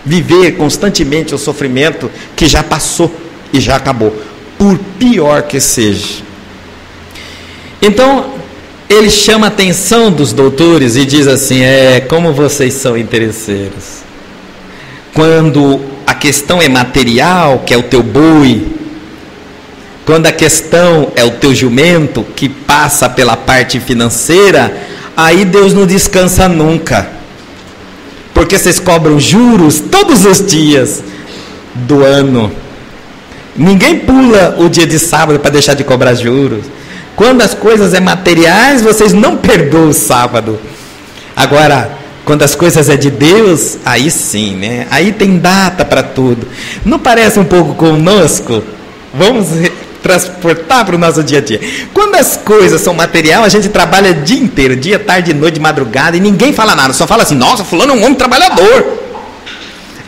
Viver constantemente o sofrimento que já passou e já acabou, por pior que seja. Então, ele chama a atenção dos doutores e diz assim: como vocês são interesseiros. Quando a questão é material, que é o teu boi, quando a questão é o teu jumento, que passa pela parte financeira, aí Deus não descansa nunca, porque vocês cobram juros todos os dias do ano. Ninguém pula o dia de sábado para deixar de cobrar juros. Quando as coisas é materiais, vocês não perdoam o sábado. Agora, quando as coisas é de Deus, aí sim, né? Aí tem data para tudo. Não parece um pouco conosco? Vamos transportar para o nosso dia a dia. Quando as coisas são material, a gente trabalha o dia inteiro, dia, tarde, noite, madrugada, e ninguém fala nada, só fala assim: nossa, fulano é um homem trabalhador.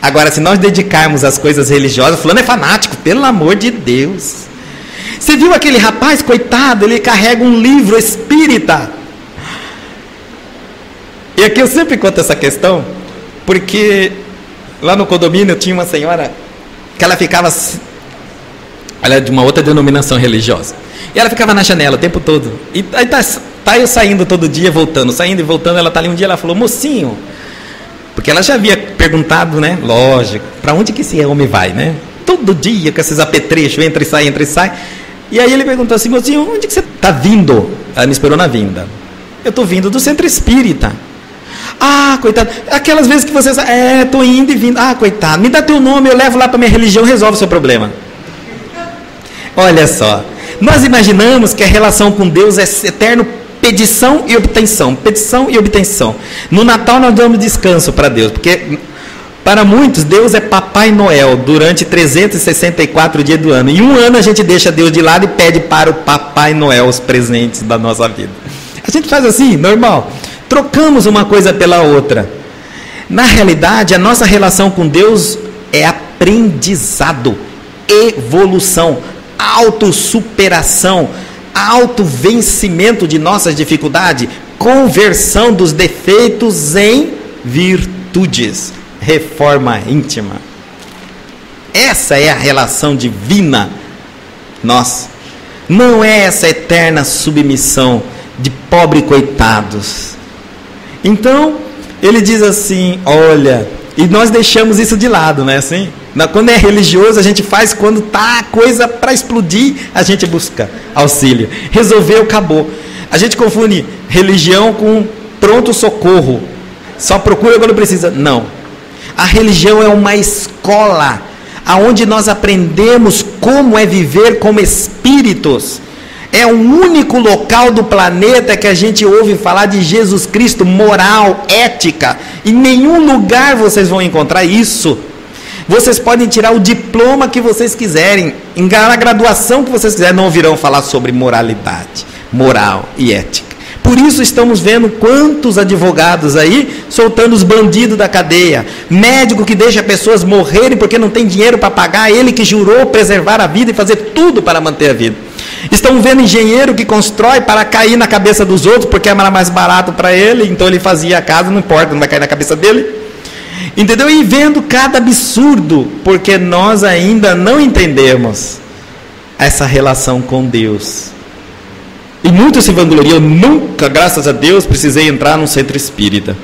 Agora, se nós dedicarmos às coisas religiosas, fulano é fanático, pelo amor de Deus. Você viu aquele rapaz, coitado, ele carrega um livro espírita. E aqui eu sempre conto essa questão, porque lá no condomínio tinha uma senhora que ela ficava, ela é de uma outra denominação religiosa, e ela ficava na janela o tempo todo, e aí tá eu saindo todo dia, voltando, saindo e voltando, ela tá ali um dia, ela falou, mocinho, porque ela já havia perguntado, né, lógico, para onde que esse homem vai, né, todo dia com esses apetrechos, entra e sai, e aí ele perguntou assim, mocinho, onde que você tá vindo? Ela me esperou na vinda. Eu tô vindo do centro espírita. Ah, coitado, aquelas vezes que você tô indo e vindo, coitado, me dá teu nome, eu levo lá para minha religião, resolve o seu problema. Olha só, nós imaginamos que a relação com Deus é eterno pedição e obtenção, pedição e obtenção. No Natal nós damos descanso para Deus, porque para muitos Deus é Papai Noel durante 364 dias do ano, e um ano a gente deixa Deus de lado e pede para o Papai Noel os presentes da nossa vida. A gente faz assim, normal, trocamos uma coisa pela outra. Na realidade, a nossa relação com Deus é aprendizado, evolução, autossuperação, autovencimento de nossas dificuldades, conversão dos defeitos em virtudes, reforma íntima. Essa é a relação divina nossa. Não é essa eterna submissão de pobre coitados. Então, ele diz assim, olha, e nós deixamos isso de lado, né, assim? Quando é religioso, a gente faz, quando tá a coisa para explodir, a gente busca auxílio. Resolveu, acabou. A gente confunde religião com pronto socorro. Só procura quando precisa. Não. A religião é uma escola, aonde nós aprendemos como é viver como espíritos. É o único local do planeta que a gente ouve falar de Jesus Cristo, moral, ética. Em nenhum lugar vocês vão encontrar isso. Vocês podem tirar o diploma que vocês quiserem, na graduação que vocês quiserem, não ouvirão falar sobre moralidade, moral e ética. Por isso estamos vendo quantos advogados aí soltando os bandidos da cadeia, médico que deixa pessoas morrerem porque não tem dinheiro para pagar, ele que jurou preservar a vida e fazer tudo para manter a vida. Estamos vendo engenheiro que constrói para cair na cabeça dos outros porque era mais barato para ele, então ele fazia a casa, não importa, não vai cair na cabeça dele. Entendeu? E vendo cada absurdo, porque nós ainda não entendemos essa relação com Deus. E muitos se vangloriam, nunca, graças a Deus, precisei entrar num centro espírita.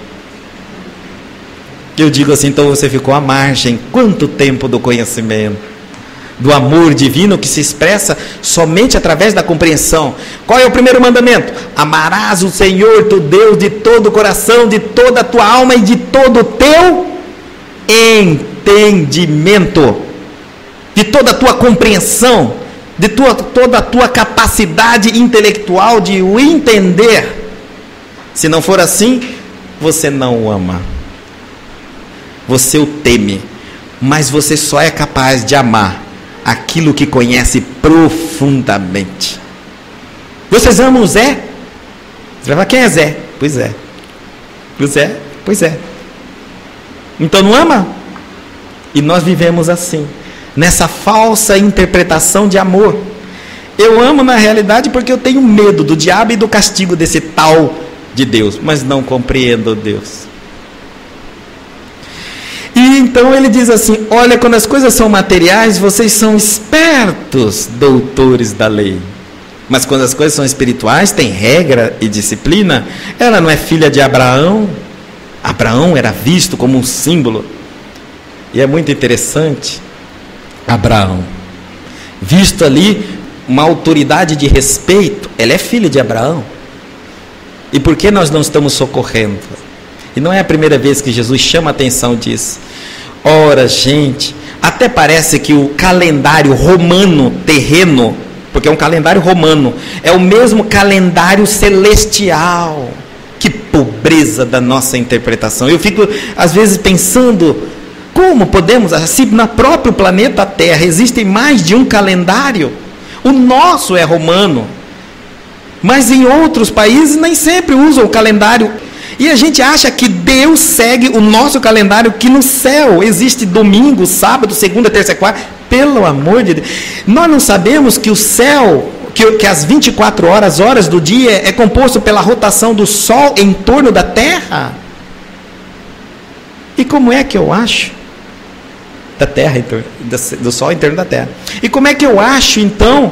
Eu digo assim, então você ficou à margem, quanto tempo do conhecimento, do amor divino que se expressa somente através da compreensão. Qual é o primeiro mandamento? Amarás o Senhor teu Deus de todo o coração, de toda a tua alma e de todo o teu entendimento, de toda a tua compreensão, de toda a tua capacidade intelectual de o entender. Se não for assim, você não o ama, você o teme, mas você só é capaz de amar aquilo que conhece profundamente. Vocês amam o Zé? Você vai falar, quem é Zé? Pois é. O Zé? Pois é. Então não ama? E nós vivemos assim, nessa falsa interpretação de amor. Eu amo na realidade porque eu tenho medo do diabo e do castigo desse tal de Deus, mas não compreendo Deus. E então ele diz assim, olha, quando as coisas são materiais, vocês são espertos, doutores da lei. Mas quando as coisas são espirituais, tem regra e disciplina. Ela não é filha de Abraão. Abraão era visto como um símbolo. E é muito interessante, Abraão, visto ali uma autoridade de respeito, ela é filha de Abraão. E por que nós não estamos socorrendo? E não é a primeira vez que Jesus chama a atenção disso. Ora, gente, até parece que o calendário romano terreno, porque é um calendário romano, é o mesmo calendário celestial. Que pobreza da nossa interpretação. Eu fico às vezes pensando, como podemos, se no próprio planeta Terra existem mais de um calendário, o nosso é romano, mas em outros países nem sempre usam o calendário. E a gente acha que Deus segue o nosso calendário, que no céu existe domingo, sábado, segunda, terça e quarta. Pelo amor de Deus, nós não sabemos que o céu, que as 24 horas do dia é composto pela rotação do Sol em torno da Terra? E como é que eu acho? Da Terra, do Sol em torno da Terra. E como é que eu acho, então,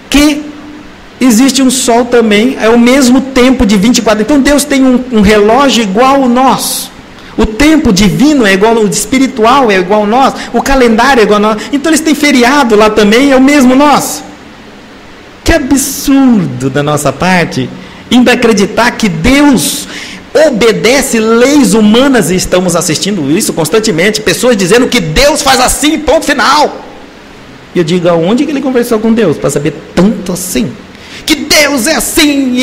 que existe um Sol também, é o mesmo tempo de 24. Então Deus tem um relógio igual ao nosso. O tempo divino é igual, o espiritual é igual ao nosso. O calendário é igual ao nosso. Então eles têm feriado lá também, é o mesmo nosso. Que absurdo da nossa parte, ainda acreditar que Deus obedece leis humanas, e estamos assistindo isso constantemente, pessoas dizendo que Deus faz assim, ponto final. E eu digo, aonde que ele conversou com Deus para saber tanto assim? Que Deus é assim,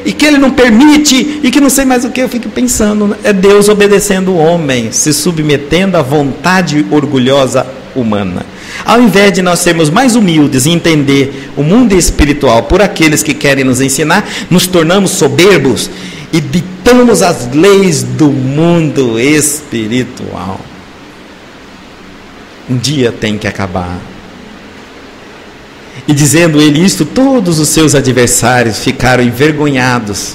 e que Ele não permite, e que não sei mais o que. Eu fico pensando, é Deus obedecendo o homem, se submetendo à vontade orgulhosa humana. Ao invés de nós sermos mais humildes e entender o mundo espiritual por aqueles que querem nos ensinar, nos tornamos soberbos e ditamos as leis do mundo espiritual. Um dia tem que acabar. E dizendo ele isto, todos os seus adversários ficaram envergonhados,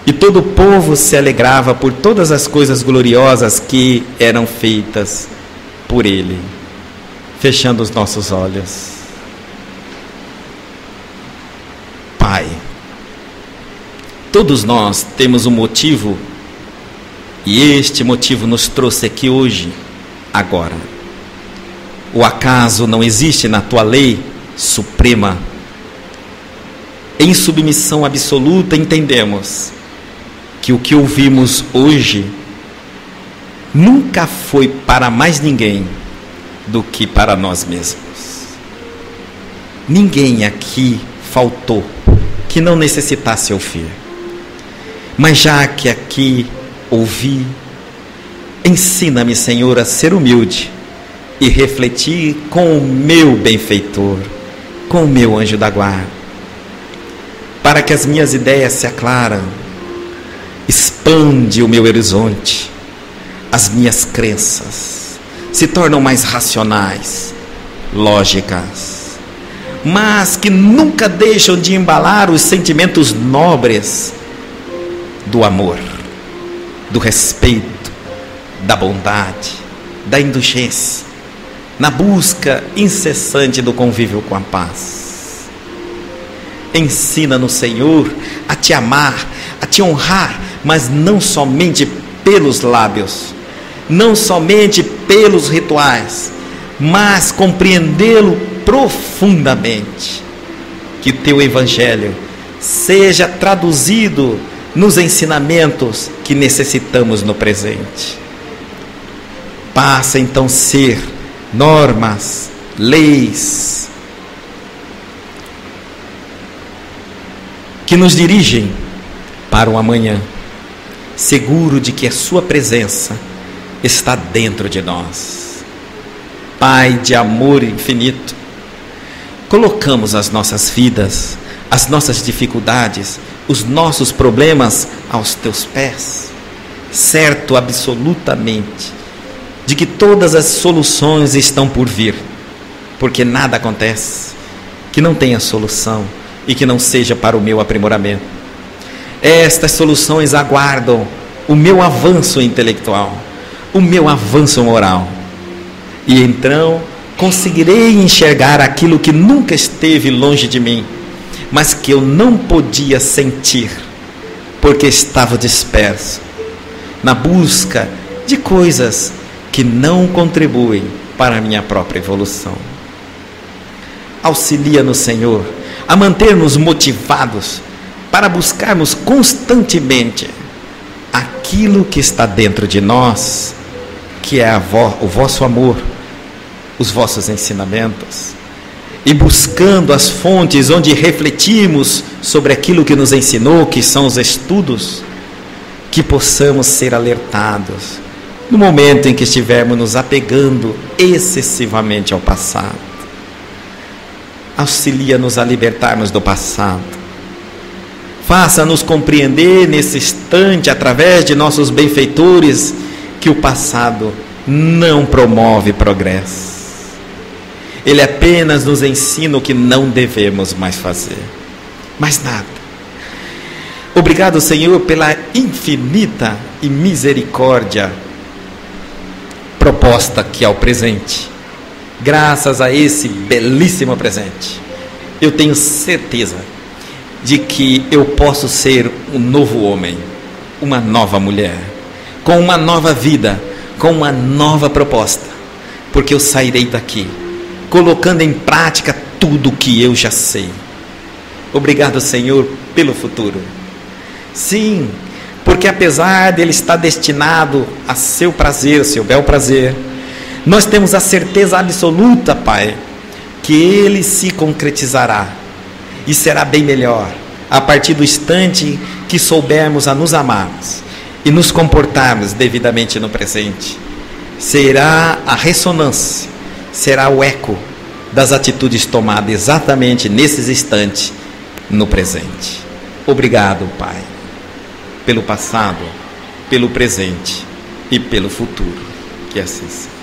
e todo o povo se alegrava por todas as coisas gloriosas que eram feitas por ele. Fechando os nossos olhos. Pai, todos nós temos um motivo, e este motivo nos trouxe aqui hoje, agora. O acaso não existe na tua lei suprema? Em submissão absoluta, entendemos que o que ouvimos hoje nunca foi para mais ninguém do que para nós mesmos. Ninguém aqui faltou que não necessitasse ouvir. Mas já que aqui ouvi, ensina-me, Senhor, a ser humilde e refletir com o meu benfeitor, com o meu anjo da guarda, para que as minhas ideias se aclaram, expande o meu horizonte, as minhas crenças se tornam mais racionais, lógicas, mas que nunca deixam de embalar os sentimentos nobres do amor, do respeito, da bondade, da indulgência, na busca incessante do convívio com a paz. Ensina-nos, Senhor, a te amar, a te honrar, mas não somente pelos lábios, não somente pelos rituais, mas compreendê-lo profundamente. Que teu evangelho seja traduzido nos ensinamentos que necessitamos no presente. Passa então a ser normas, leis que nos dirigem para o amanhã, seguro de que a sua presença está dentro de nós. Pai de amor infinito, colocamos as nossas vidas, as nossas dificuldades, os nossos problemas aos teus pés, certo absolutamente de que todas as soluções estão por vir, porque nada acontece que não tenha solução e que não seja para o meu aprimoramento. Estas soluções aguardam o meu avanço intelectual, o meu avanço moral, e então conseguirei enxergar aquilo que nunca esteve longe de mim, mas que eu não podia sentir, porque estava disperso na busca de coisas que não contribuem para a minha própria evolução. Auxilia-nos, Senhor, a manter-nos motivados para buscarmos constantemente aquilo que está dentro de nós, que é o vosso amor, os vossos ensinamentos, e buscando as fontes onde refletimos sobre aquilo que nos ensinou, que são os estudos, que possamos ser alertados no momento em que estivermos nos apegando excessivamente ao passado. Auxilia-nos a libertar-nos do passado. Faça-nos compreender nesse instante, através de nossos benfeitores, que o passado não promove progresso. Ele apenas nos ensina o que não devemos mais fazer. Mais nada. Obrigado, Senhor, pela infinita e misericórdia proposta que é o presente. Graças a esse belíssimo presente, eu tenho certeza de que eu posso ser um novo homem, uma nova mulher, com uma nova vida, com uma nova proposta, porque eu sairei daqui colocando em prática tudo o que eu já sei. Obrigado, Senhor, pelo futuro. Sim, porque apesar dele estar destinado a seu prazer, seu bel prazer, nós temos a certeza absoluta, Pai, que ele se concretizará e será bem melhor a partir do instante que soubermos a nos amarmos e nos comportarmos devidamente no presente. Será a ressonância, será o eco das atitudes tomadas exatamente nesses instantes no presente. Obrigado, Pai, pelo passado, pelo presente e pelo futuro. Que assim seja.